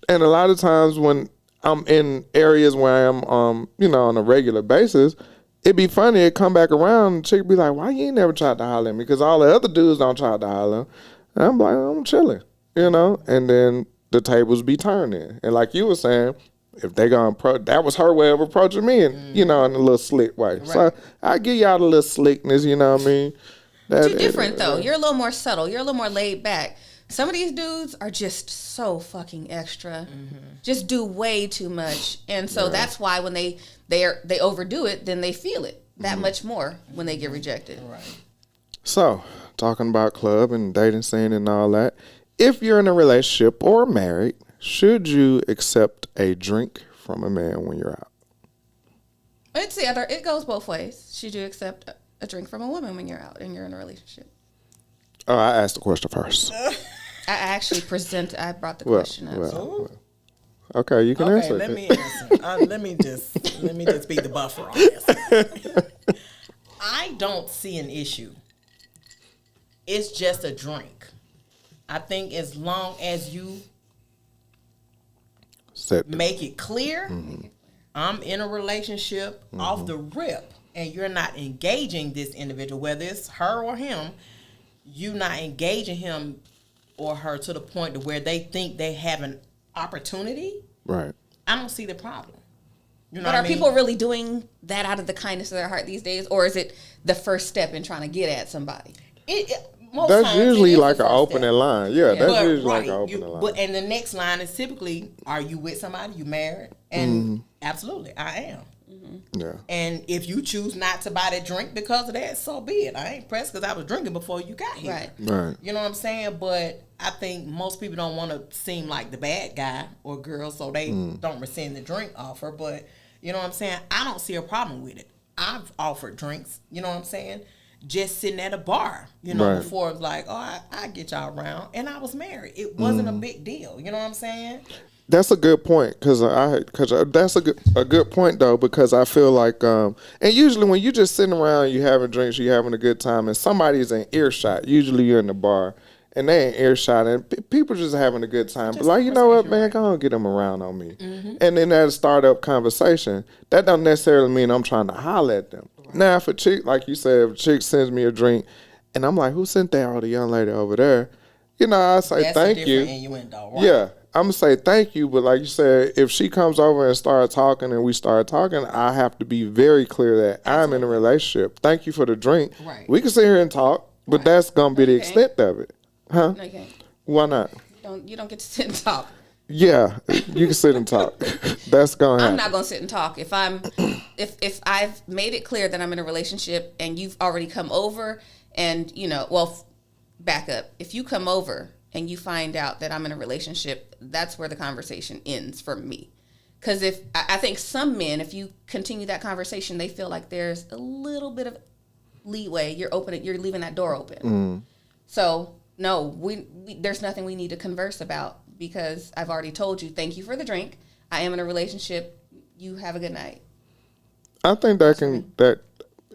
And a lot of times when I'm in areas where I'm, on a regular basis, it'd be funny. It'd come back around, and chick be like, "Why you ain't never tried to holler at me?" Because all the other dudes don't try to holler. And I'm like, I'm chilling, And then the tables be turning. And like you were saying, if they gonna approach, that was her way of approaching me, and in a little slick way. Right. So I give y'all the little slickness. You know what I mean? You're different though. You're a little more subtle. You're a little more laid back. Some of these dudes are just so fucking extra. Just do way too much. And so that's why when they overdo it, then they feel it that much more when they get rejected. Right. So, talking about club and dating scene and all that, if you're in a relationship or married, should you accept a drink from a man when you're out? It's the other. It goes both ways. Should you accept a drink from a woman when you're out and you're in a relationship? Oh, I asked the question first. I actually I brought the question up. Well. Okay, you can Okay, answer. let me answer. Let me just be the buffer on this. I don't see an issue. It's just a drink. I think as long as you make it clear, I'm in a relationship off the rip, and you're not engaging this individual, whether it's her or him, you not engaging him or her to the point to where they think they have an opportunity. Right. I don't see the problem. You know But what are I mean? people really doing that out of the kindness of their heart these days, or is it the first step in trying to get at somebody? Most That's times it usually is like the an first opening step. line. Yeah, that's But, usually like right, an opening line. But and the next line is typically, are you with somebody? You married? And absolutely, I am. Yeah. And if you choose not to buy that drink because of that, so be it. I ain't pressed because I was drinking before you got here. Right. Right. You know what I'm saying? But I think most people don't want to seem like the bad guy or girl, so they don't rescind the drink offer. But you know what I'm saying? I don't see a problem with it. I've offered drinks. You know what I'm saying? just sitting at a bar, you know, Right. before it was like, oh, I get y'all around. And I was married. It wasn't a big deal. You know what I'm saying? That's a good point because that's a good point though, because I feel like and usually when you just sitting around, you having drinks, you having a good time, and somebody's in earshot. Usually you're in the bar and they in earshot, and people just having a good time. But like, you know what, man, go on, get them around on me, and then that start up conversation. That don't necessarily mean I'm trying to holler at them. Right. Now, if a chick, like you said, if a chick sends me a drink, and I'm like, who sent that? Oh, the young lady over there. You know, I say That's thank a you. different innuendo, right? Yeah. I'm going to say thank you, but like you said, if she comes over and start talking and we start talking, I have to be very clear that I'm in a relationship. Thank you for the drink. Right. We can sit here and talk, but that's going to be the extent of it. Huh? No, you can't. Why not? You don't get to sit and talk. Yeah, you can sit and talk. That's going to happen. I'm not going to sit and talk. If I've made it clear that I'm in a relationship and you've already come over and, you know, well, back up. If you come over and you find out that I'm in a relationship, that's where the conversation ends for me. Because I think some men, if you continue that conversation, they feel like there's a little bit of leeway. You're leaving that door open. So no, there's nothing we need to converse about because I've already told you, thank you for the drink. I am in a relationship. You have a good night. I think that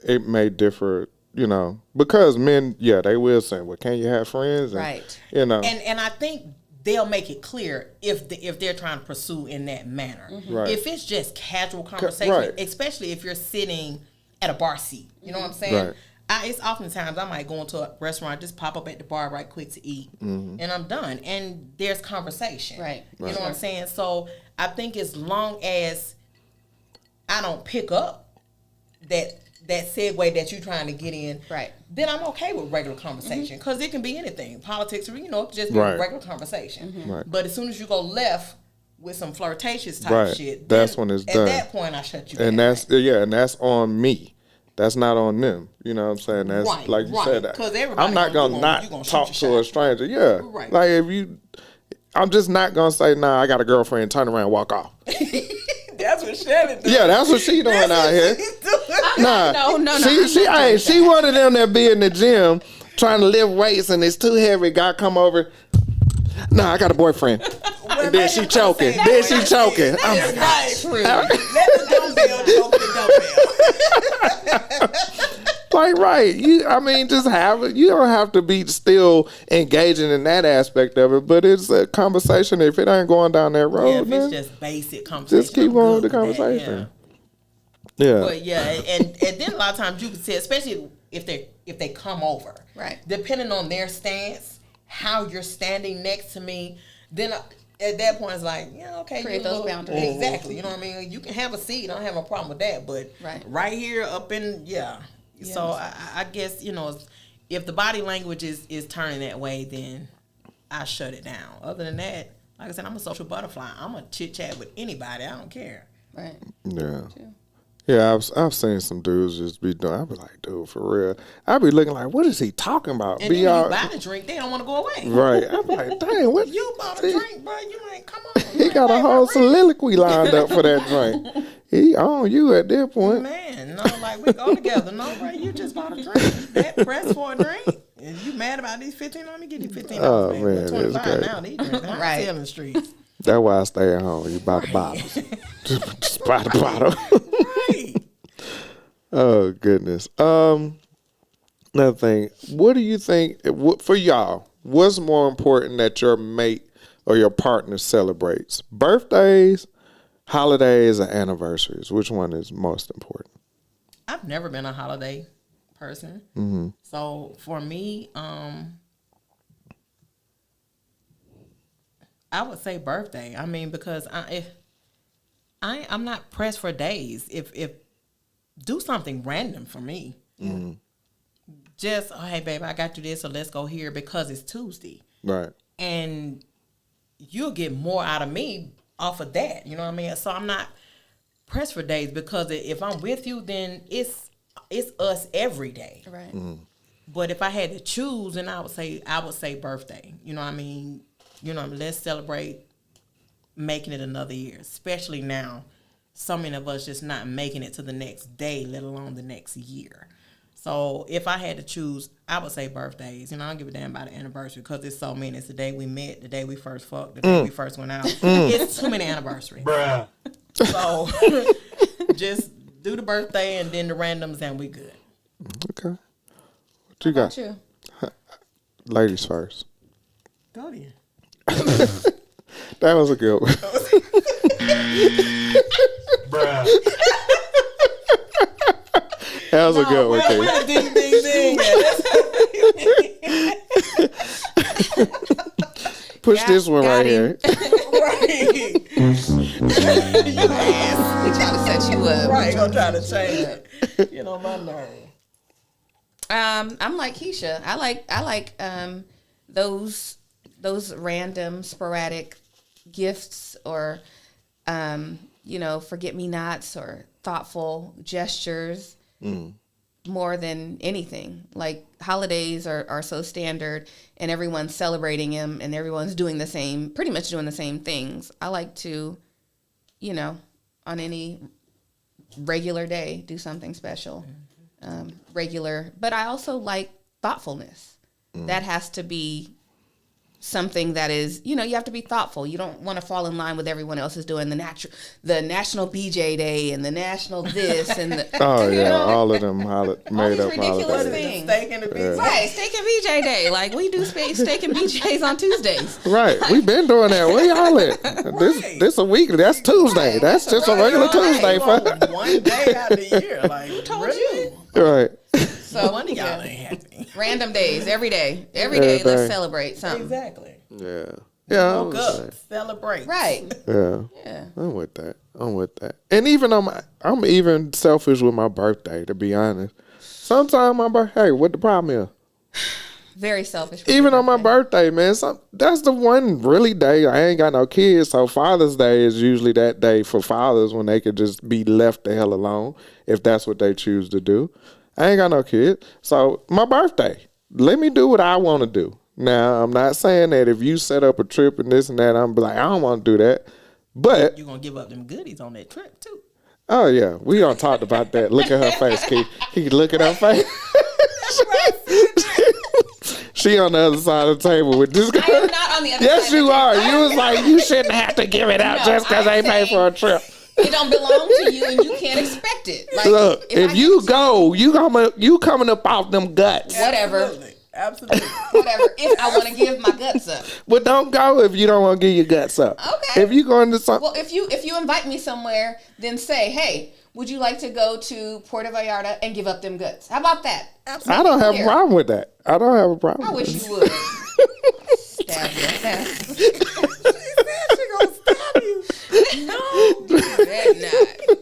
it may differ. You know, because men, yeah, they will say, "Well, can you have friends?" And, right. You know, and I think they'll make it clear if they're trying to pursue in that manner. Right. If it's just casual conversation, right. especially if you're sitting at a bar seat, you know what I'm saying? Right. It's oftentimes I might go into a restaurant, just pop up at the bar right quick to eat, and I'm done. And there's conversation, right? You know what I'm saying? So I think as long as I don't pick up that segue that you're trying to get in, right? Then I'm okay with regular conversation because it can be anything, politics, or just be regular conversation. Right. But as soon as you go left with some flirtatious type shit, that's when it's done. At that point, I shut you. And down. and that's on me. That's not on them. You know what I'm saying? That's like you said. I'm not gonna talk to a stranger. Yeah, right. Like I'm just not gonna say, "Nah, I got a girlfriend." Turn around, walk off. That's what Shannon does. Yeah, that's what she doing out here. Nah, no. She one of them that be in the gym trying to lift weights and it's too heavy. God come over. Nah, I got a boyfriend. And then she choking. I'm not true. Let the dumbbell choke the dumbbell. Like, right. Just have it. You don't have to be still engaging in that aspect of it, but it's a conversation. If it ain't going down that road, yeah, if then it's just basic conversation, just keep going with the conversation. Yeah. But yeah, and then a lot of times you can see, especially if they come over, right? Depending on their stance, how you're standing next to me, then at that point it's like, yeah, okay, create those boundaries. Exactly. You know what I mean? You can have a seat. I don't have a problem with that, but right here up in Yes. So I guess, if the body language is turning that way, then I shut it down. Other than that, like I said, I'm a social butterfly. I'm a chit chat with anybody. I don't care. Right. Yeah. Yeah, I've seen some dudes just be doing. I be like, dude, for real. I be looking like, what is he talking about? And then you buy the drink, they don't want to go away. Right. I be like, dang, what? You bought a drink, bro. You ain't come on. He got a whole soliloquy lined up for that drink. He on you at that point. Man, no, like we go together. No, bro, you just bought a drink. That press for a drink. And you mad about these 15? Let me get you 15. Oh, man. man, 25 now. These drinks right. selling the streets. That's why I stay at home. You buy the bottles. just buy the bottle. Right. Oh, goodness. Another thing. What do you think, for y'all, what's more important that your mate or your partner celebrates? Birthdays, holidays, or anniversaries? Which one is most important? I've never been a holiday person. Mm-hmm. So for me, I would say birthday. I mean, because I'm not pressed for days. If do something random for me. Mm-hmm. Just, oh, hey, babe, I got you this, so let's go here because it's Tuesday. Right. And you'll get more out of me off of that. You know what I mean? So I'm not pressed for days because if I'm with you, then it's us every day. Right. Mm-hmm. But if I had to choose, then I would say birthday. You know what I mean? Let's celebrate making it another year, especially now. So many of us just not making it to the next day, let alone the next year. So if I had to choose, I would say birthdays. I don't give a damn about the anniversary because it's so many. It's the day we met, the day we first fucked, the day we first went out. It's too many anniversaries. Bruh. So just do the birthday and then the randoms and we good. Okay. What you got? You. Ladies first. Go then. That was a good one. Bruh. That was a good one, Keisha. Where the ding ding ding at? Push this one got right him. here. Right. They trying to set you up. Right, gonna try to change it. You know, my nerve. I'm like Keisha. I like those random sporadic gifts or forget me nots or thoughtful gestures more than anything. Like holidays are so standard and everyone's celebrating them and everyone's pretty much doing the same things. I like to, on any regular day, do something special. Regular, but I also like thoughtfulness. That has to be something that is, you have to be thoughtful. You don't want to fall in line with everyone else is doing the National BJ Day and the National this and the all of them made all up these ridiculous holidays. things. Steak and the BJ. Right, steak and BJ Day. Like we do steak and BJs on Tuesdays. Right, we been doing that. Where y'all at? This a weekly. That's Tuesday. That's just a regular Tuesday for one day out of the year. Like, who told you? right. So one of y'all ain't happy. random days, every day, Every let's day. celebrate something. Exactly. Yeah. Yeah. I Woke was up, saying. celebrate. Right. Yeah. Yeah. I'm with that. And even I'm even selfish with my birthday, to be honest. Sometimes my birthday, hey, what the problem is? Very selfish. Even on my birthday, man, that's the one really day I ain't got no kids. So Father's Day is usually that day for fathers when they could just be left the hell alone if that's what they choose to do. I ain't got no kids. So my birthday, let me do what I want to do. Now, I'm not saying that if you set up a trip and this and that, I'm like, I don't want to do that. But You're going to give up them goodies on that trip, too. oh, yeah, we done talked about that. Look at her face, Keith. He look at her face. She on the other side of the table with this guy. I am not on the other Yes, side. you of the are. table. You was like, you shouldn't have to give it out No, just because I'm they paid for a trip. It don't belong to you, and you can't expect it. Like, Look, if I you give it to go, you coming up off them guts. whatever, Absolutely. whatever. If I want to give my guts up, But don't go if you don't want to give your guts up. Okay. If you going to something, well, if you invite me somewhere, then say, hey, would you like to go to Puerto Vallarta and give up them guts? How about that? I don't have a problem with that. I don't have a problem. I with wish it. you would. Stab your ass. She gonna stab you. No. Bet not.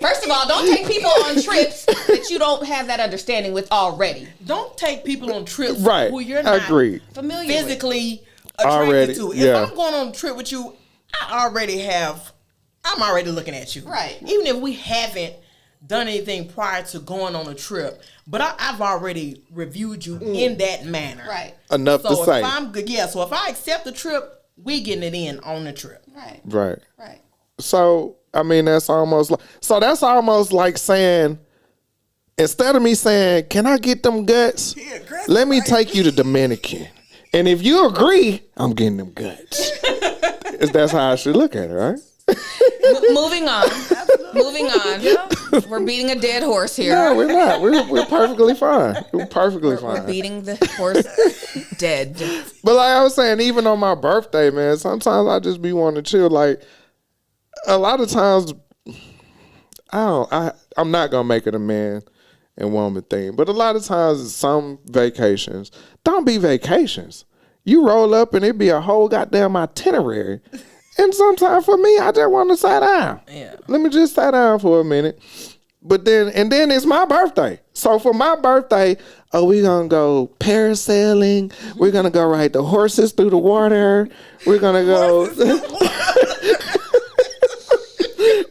First of all, don't take people on trips that you don't have that understanding with already. Don't take people on trips Right. who you're not Agreed. Familiar with. physically attracted Already, to. If yeah. I'm going on a trip with you, I'm already looking at you. Right. Even if we haven't done anything prior to going on a trip, but I've already reviewed you in that manner. Right. Enough So to say. if I'm good, so if I accept the trip, we getting it in on the trip. Right. Right. Right. So, I mean, that's almost like saying, instead of me saying, can I get them guts? Let me take you to Dominican. And if you agree, I'm getting them guts. That's how I should look at it, right? Moving on. Moving on. We're beating a dead horse here. No, we're not. We're perfectly fine. We're perfectly We're fine. beating the horse dead. But like I was saying, even on my birthday, man, sometimes I just be wanting to chill. Like, a lot of times, I'm not going to make it a man and woman thing. But a lot of times, some vacations don't be vacations. You roll up and it be a whole goddamn itinerary. And sometimes for me, I just want to sit down. Yeah. Let me just sit down for a minute. But then it's my birthday. So for my birthday, we going to go parasailing. We're going to go ride the horses through the water. We're going to go...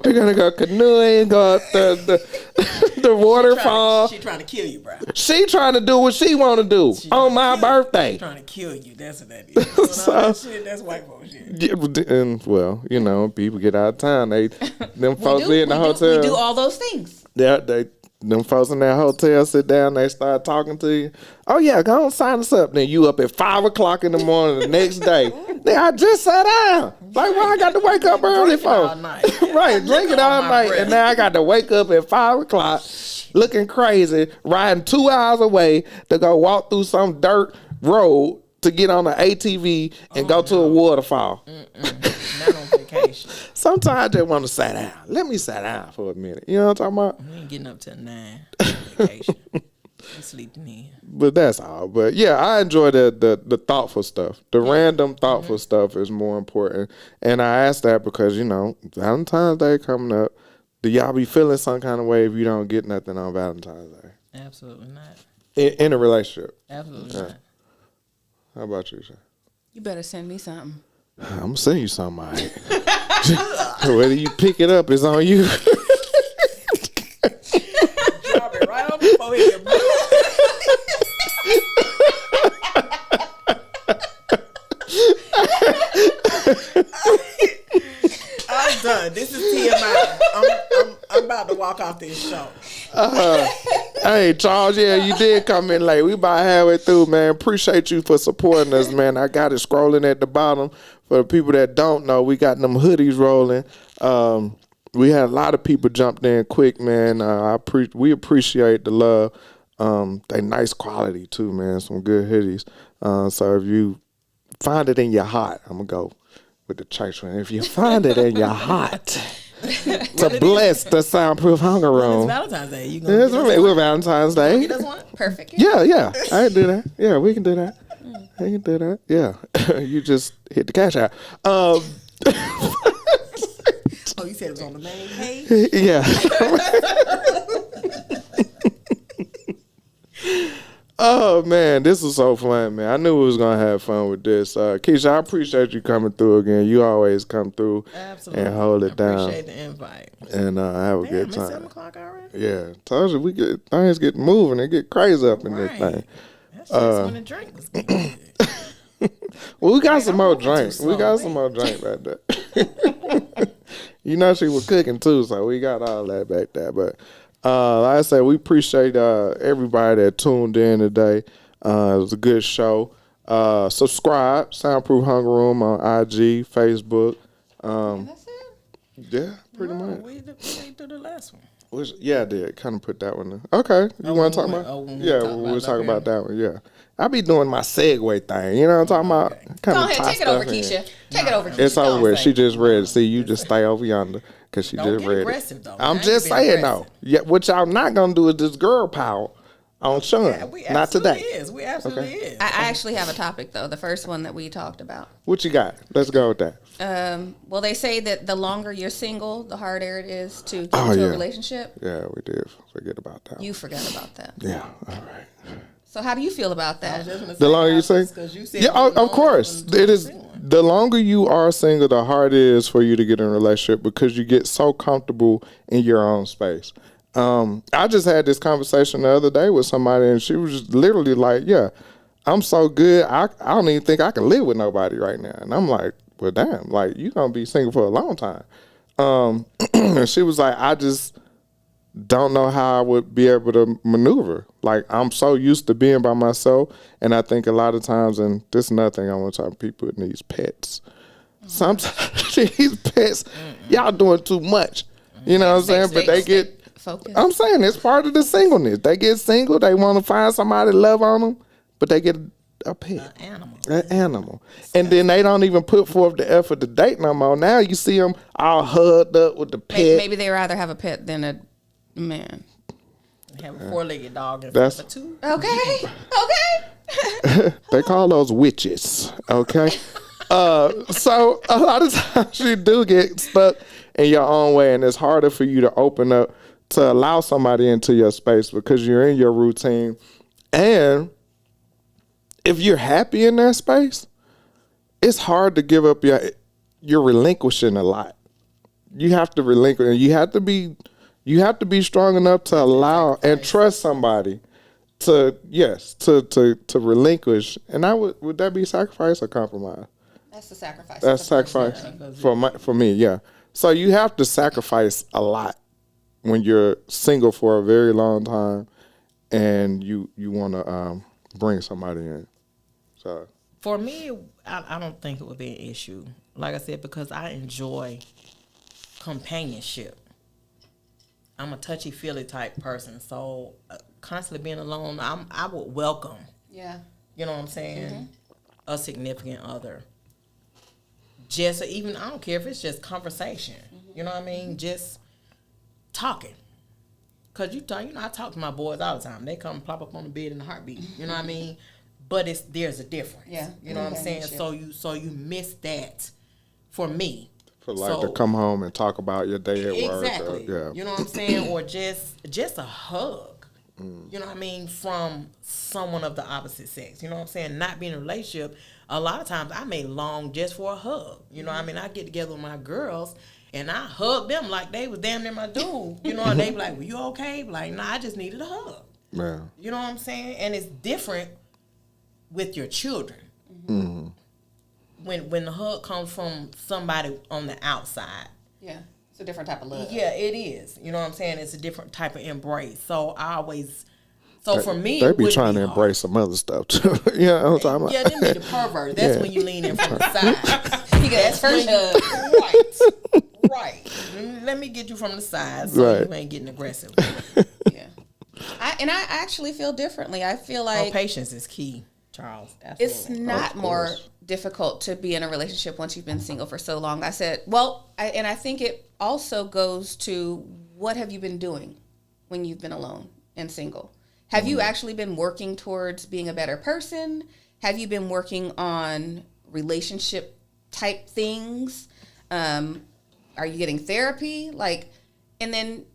We're going to go canoeing, go up the waterfall. She trying to kill you, bro. She trying to do what she want to do on my birthday. She trying to kill you. That's what that is. That shit, that's white folks shit. Yeah, and well, people get out of town. Them folks be in the hotel. We do all those things. They Them folks in that hotel sit down, they start talking to you. Oh yeah, go on, sign us up. Then you up at 5 o'clock in the morning the next day. Then I just sat down. Like, well, I got to wake up early for? Right, drinking all night. And now I got to wake up at 5 o'clock looking crazy, riding 2 hours away to go walk through some dirt road to get on an ATV and go to a waterfall. Not on vacation. Sometimes I just want to sit down. Let me sit down for a minute. You know what I'm talking about? We ain't getting up till 9 on vacation. I'm sleeping in. But that's all. But yeah, I enjoy the thoughtful stuff. The random thoughtful stuff is more important. And I ask that because, you know, Valentine's Day coming up. Do y'all be feeling some kind of way if you don't get nothing on Valentine's Day? Absolutely not. In a relationship? Absolutely not. How about you, Shay? You better send me something. I'm going to send you something, all right? Whether you pick it up is on you. Drop it right on the forehead, bro. I'm done. This is TMI. I'm about to walk off this show. Hey, Charles, yeah, you did come in late. We about halfway through, man. Appreciate you for supporting us, man. I got it scrolling at the bottom. For the people that don't know, we got them hoodies rolling. We had a lot of people jumped in quick, man. We appreciate the love. They nice quality, too, man. Some good hoodies. So if you find it in your heart, I'm going to go with the church one. If you find it in your heart to bless the Soundproof Hunger Room. It's Valentine's Day. You It's Valentine's Day. get us one? Perfect. Yeah. I can do that. Yeah, we can do that. I can do that. Yeah. You just hit the cash out. Oh, you said it was on the main page? Yeah. Oh, man, this was so fun, man. I knew we was going to have fun with this. Keisha, I appreciate you coming through again. You always come through Absolutely. and hold it down. Appreciate the invite. And have a Damn, good it's time. 7 o'clock already? Yeah. Told you, things get moving and get crazy up in this Right. thing. That's just when the drink was good. Well, we got some I'm more moving too drinks. We slow. got some more drink back there. You know she was cooking too, so we got all that back there. But like I said, we appreciate everybody that tuned in today. It was a good show. Subscribe, Soundproof Hunger Room on IG, Facebook. That's it. Yeah, pretty No, much. we did the last one. Yeah, I did. Kind of put that one in. Okay. You want to talk about? when we Yeah, talk we about was talking that, about that one. Yeah. I be doing my segue thing. You know what I'm talking about? Go Kinda ahead, tie take it over, stuff in. Keisha. Take it over, Keisha. It's Go over on. with. She just read it. See, you just stay over yonder because she Don't just get read aggressive, it. though. I'm Now just you being saying, though. aggressive. Yeah, what y'all not going to do is this girl power on Sean. Yeah, we not absolutely today. is. We absolutely is. I actually have a topic, though, the first one that we talked about. What you got? Let's go with that. Well, they say that the longer you're single, the harder it is to get Oh, into yeah. a relationship. Yeah, we did forget about that. You forgot about that. Yeah, all right. So how do you feel about that? The longer you sing? Yeah, of course. It is. The longer you are single, the harder it is for you to get in a relationship because you get so comfortable in your own space. I just had this conversation the other day with somebody, and she was just literally like, yeah, I'm so good, I don't even think I can live with nobody right now. And I'm like, well, damn, like, you're going to be single for a long time. And she was like, I just don't know how I would be able to maneuver. Like, I'm so used to being by myself, and I think a lot of times, and this is another thing I want to talk to people that needs pets. Sometimes these pets, y'all doing too much. You know what I'm saying? But they get... Focus. I'm saying it's part of the singleness. They get single, they want to find somebody to love on them, but they get a pet, an animal, and then they don't even put forth the effort to date no more. Now you see them all hugged up with the pet. Maybe they rather have a pet than a man. Have a 4-legged dog and That's- a 2. Okay. They call those witches. Okay, so a lot of times you do get stuck in your own way, and it's harder for you to open up to allow somebody into your space because you're in your routine. And if you're happy in that space, it's hard to give up you're relinquishing a lot. You have to relinquish, and you have to be strong enough to allow and trust somebody to relinquish. And would that be sacrifice or compromise? That's the sacrifice. That's sacrifice for me, yeah. So you have to sacrifice a lot when you're single for a very long time and you want to bring somebody in. So For me, I don't think it would be an issue. Like I said, because I enjoy companionship. I'm a touchy-feely type person, so constantly being alone, I would welcome. Yeah. You know what I'm saying? A significant other. Just even, I don't care if it's just conversation. You know what I mean? Just talking. Cause I talk to my boys all the time. They come plop up on the bed in a heartbeat. You know what I mean? But there's a difference. Yeah. You know what I'm saying? So you miss that for me. for to come home and talk about your day at work. Exactly. Yeah. You know what I'm saying? Or just a hug. You know what I mean? From someone of the opposite sex. You know what I'm saying? Not being in a relationship. A lot of times I may long just for a hug. You know what I mean? I get together with my girls and I hug them like they was damn near my dude. You know, and they be like, well, you okay? Like, nah, I just needed a hug. Yeah. You know what I'm saying? And it's different with your children. When the hug comes from somebody on the outside. Yeah. It's a different type of love. Yeah, it is. You know what I'm saying? It's a different type of embrace. So for me, they it be wouldn't trying be to hard. embrace some other stuff too. You know what I'm talking about? Yeah, them be the pervert. That's when you lean in from the side. You get a church hug. Right. Let me get you from the side so you ain't getting aggressive. Yeah. I actually feel differently. I feel like Patience is key, Charles. Absolutely. it's not more difficult to be in a relationship once you've been single for so long. I said, I think it also goes to what have you been doing when you've been alone and single? Have you actually been working towards being a better person? Have you been working on relationship type things? Are you getting therapy? And then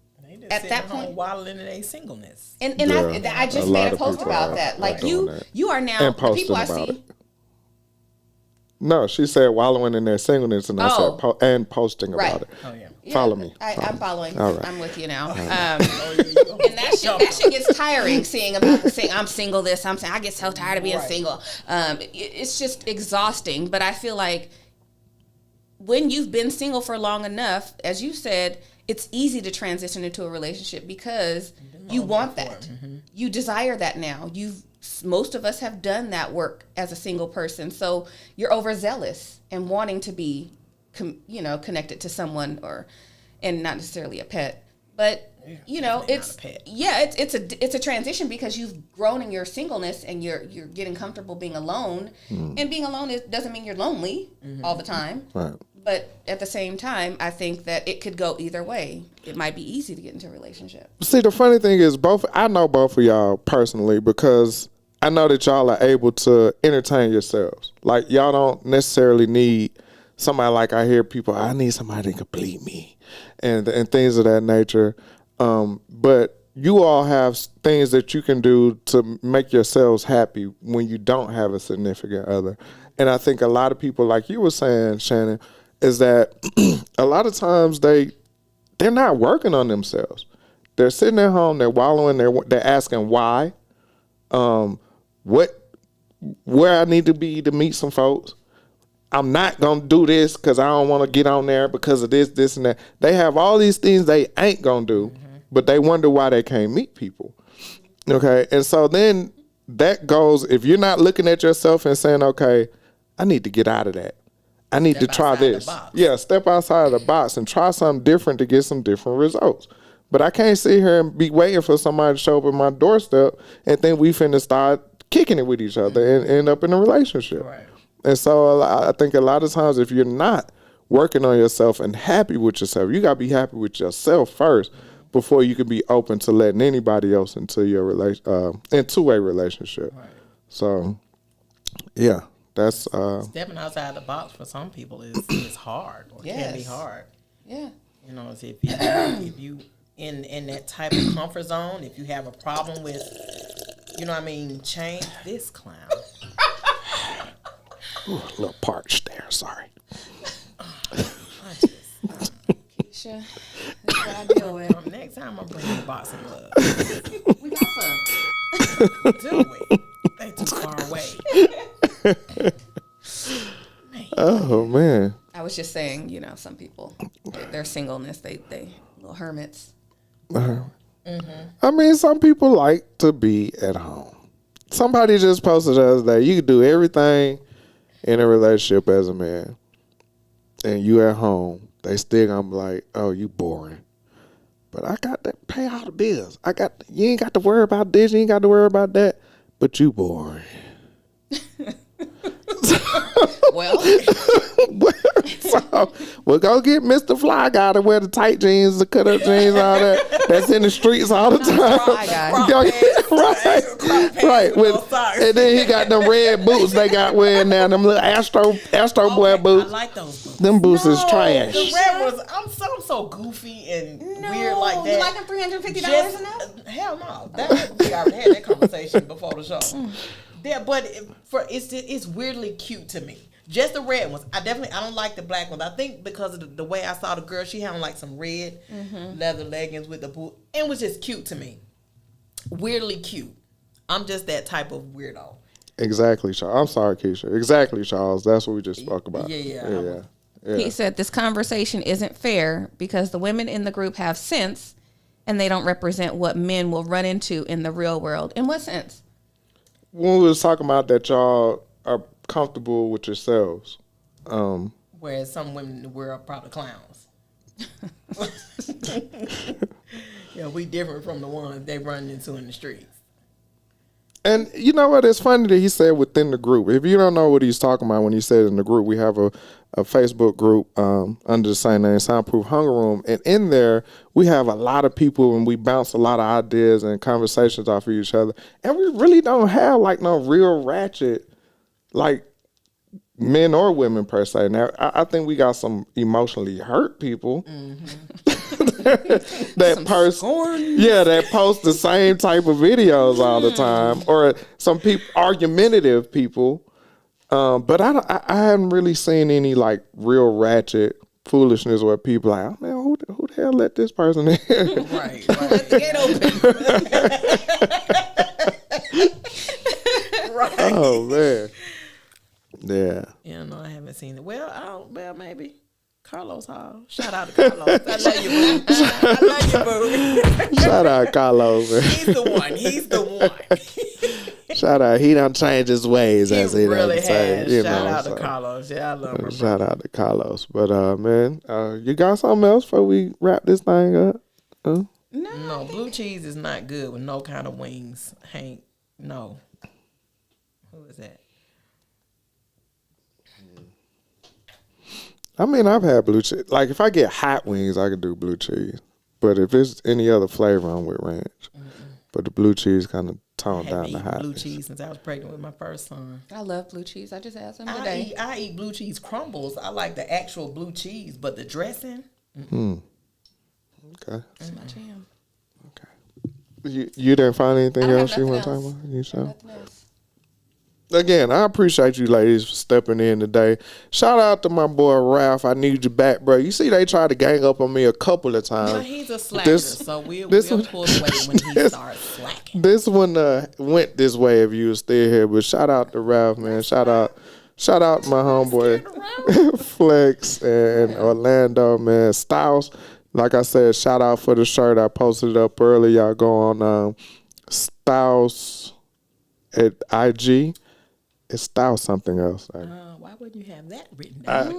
at that point, waddling in their singleness. And I just made a post about that. Like you are now and the people I posting about see. it. No, she said wallowing in their singleness, and I said and posting about it. Oh yeah. Yeah, Follow me. I'm following. All right. I'm with you now. And that shit gets tiring. Seeing about I'm single. I get so tired of being single. It's just exhausting. But I feel like when you've been single for long enough, as you said, it's easy to transition into a relationship because you want that. You desire that now. Most of us have done that work as a single person. So you're overzealous and wanting to be, connected to someone and not necessarily a pet. But, it's a transition because you've grown in your singleness and you're getting comfortable being alone. And being alone doesn't mean you're lonely all the time. Right. But at the same time, I think that it could go either way. It might be easy to get into a relationship. See, the funny thing is, I know both of y'all personally because I know that y'all are able to entertain yourselves. Like, y'all don't necessarily need somebody like I hear people, I need somebody to complete me and things of that nature. But you all have things that you can do to make yourselves happy when you don't have a significant other. And I think a lot of people, like you were saying, Shannon, is that a lot of times they're not working on themselves. They're sitting at home, they're wallowing, they're asking why, where I need to be to meet some folks. I'm not going to do this because I don't want to get on there because of this, and that. They have all these things they ain't going to do, but they wonder why they can't meet people. Okay? And so then that goes, if you're not looking at yourself and saying, okay, I need to get out of that. I need to try this. Yeah, step outside of the box and try something different to get some different results. But I can't sit here and be waiting for somebody to show up at my doorstep and think we finna start kicking it with each other and end up in a relationship. Right. And so I think a lot of times if you're not working on yourself and happy with yourself, you gotta be happy with yourself first before you can be open to letting anybody else into your into a relationship. Right. So, yeah. That's stepping outside the box for some people is hard or can be hard. Yeah. If you in that type of comfort zone, if you have a problem with, change this clown. Ooh, a little parched there. Sorry. Keisha, that's what I deal with. Next time I'm bringing a box of gloves. We got some. Do we? They too far away. Oh man. I was just saying, some people, their singleness, they little hermits. I mean, some people like to be at home. Somebody just posted the other day, you can do everything in a relationship as a man, and you at home, they still gonna be like, oh, you boring. But I got to pay all the bills. You ain't got to worry about this, you ain't got to worry about that, but you boring. Well, so, we'll go get Mr. Fly Guy to wear the tight jeans, the cut up jeans, all that. That's in the streets all the time. Fly Guy. Right. And then he got them red boots they got wearing now, them little Astro Boy boots. I like those boots. Them boots is trash. The red ones, I'm so goofy and weird like that. You like them $350 enough? Hell no. We already had that conversation before the show. Yeah, but it's weirdly cute to me. Just the red ones. I don't like the black ones. I think because of the way I saw the girl, she had on like some red leather leggings with the boot. It was just cute to me. Weirdly cute. I'm just that type of weirdo. Exactly, Charles. I'm sorry, Keisha. Exactly, Charles. That's what we just spoke about. Yeah. He said this conversation isn't fair because the women in the group have sense and they don't represent what men will run into in the real world. In what sense? When we was talking about that y'all are comfortable with yourselves. Whereas some women in the world are probably clowns. Yeah, we different from the ones they run into in the streets. And you know what? It's funny that he said within the group. If you don't know what he's talking about when he said in the group, we have a Facebook group under the same name, Soundproof Hunger Room. And in there, we have a lot of people and we bounce a lot of ideas and conversations off of each other. And we really don't have like no real ratchet, like men or women per se. Now, I think we got some emotionally hurt people. that post the same type of videos all the time, or some people argumentative people. But I haven't really seen any like real ratchet foolishness where people like, oh man, who the hell let this person in? Right. Let the gate open. Right. Oh man. Yeah. Yeah, no, I haven't seen it. Well, maybe. Carlos Hall. Shout out to Carlos. I love you, boo. I love you, boo. Shout out Carlos. He's the one. Shout out. He done changed his ways, as he really done say. has. Shout out to Carlos. Yeah, I love him. Shout out to Carlos. But man, you got something else before we wrap this thing up? No, blue cheese is not good with no kind of wings. Hank, no. Who is that? I mean, I've had blue cheese. Like, if I get hot wings, I can do blue cheese. But if it's any other flavor, I'm with ranch. But the blue cheese kind of toned down the hotness. Blue cheese since I was pregnant with my first son. I love blue cheese. I just had some today. I eat blue cheese crumbles. I like the actual blue cheese, but the dressing. Okay. That's my jam. Okay. You didn't find anything else you want to else. talk about? You sure? Nothing else. Again, I appreciate you ladies for stepping in today. Shout out to my boy Ralph. I need you back, bro. You see, they tried to gang up on me a couple of times. But he's a slacker, so we'll pull away when he starts slacking. This one went this way if you were still here. But shout out to Ralph, man. Shout out my homeboy Flex and Orlando, man. Styles, like I said, shout out for the shirt. I posted it up early. Y'all go on Styles at IG. It's Styles something else. Why wouldn't you have that written down?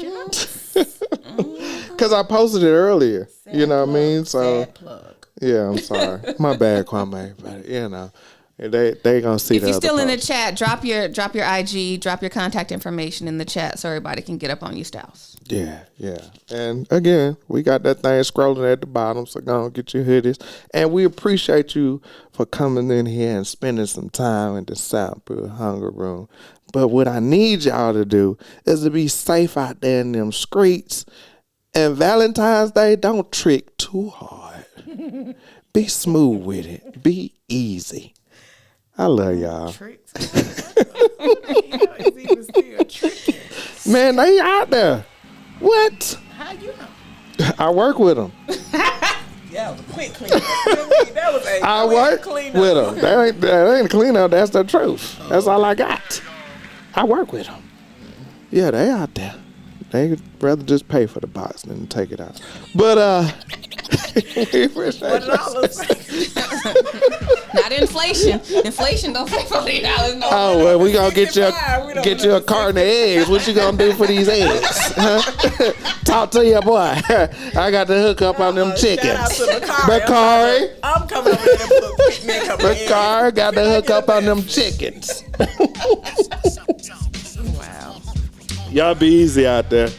Because I posted it earlier. You know what I mean? So sad plug. Yeah, I'm sorry. My bad, Kwame. But you know, they gonna see. If you're still in the chat, drop your IG, drop your contact information in the chat so everybody can get up on you, Styles. Yeah. And again, we got that thing scrolling at the bottom, so go and get your hoodies. And we appreciate you for coming in here and spending some time in the Soundproof Hunger Room. But what I need y'all to do is to be safe out there in them streets. And Valentine's Day, don't trick too hard. Be smooth with it. Be easy. I love y'all. Tricks. It's even still tricking. Man, they out there. What? How you know? I work with them. Yeah, it was a quick cleanup. That was a I work with them. That ain't cleanup. That's the truth. That's all I got. I work with them. Yeah, they out there. They'd rather just pay for the box than take it out. But we appreciate Not inflation. Inflation don't pay $40. No. Oh well, we gonna get you a carton of eggs. What you gonna do for these eggs? Huh? Talk to your boy. I got the hook up on them chickens. Shout out to Bakari. I'm coming over here to put a picnic up in. Bakari got the hook up on them chickens. Wow. Y'all be easy out there.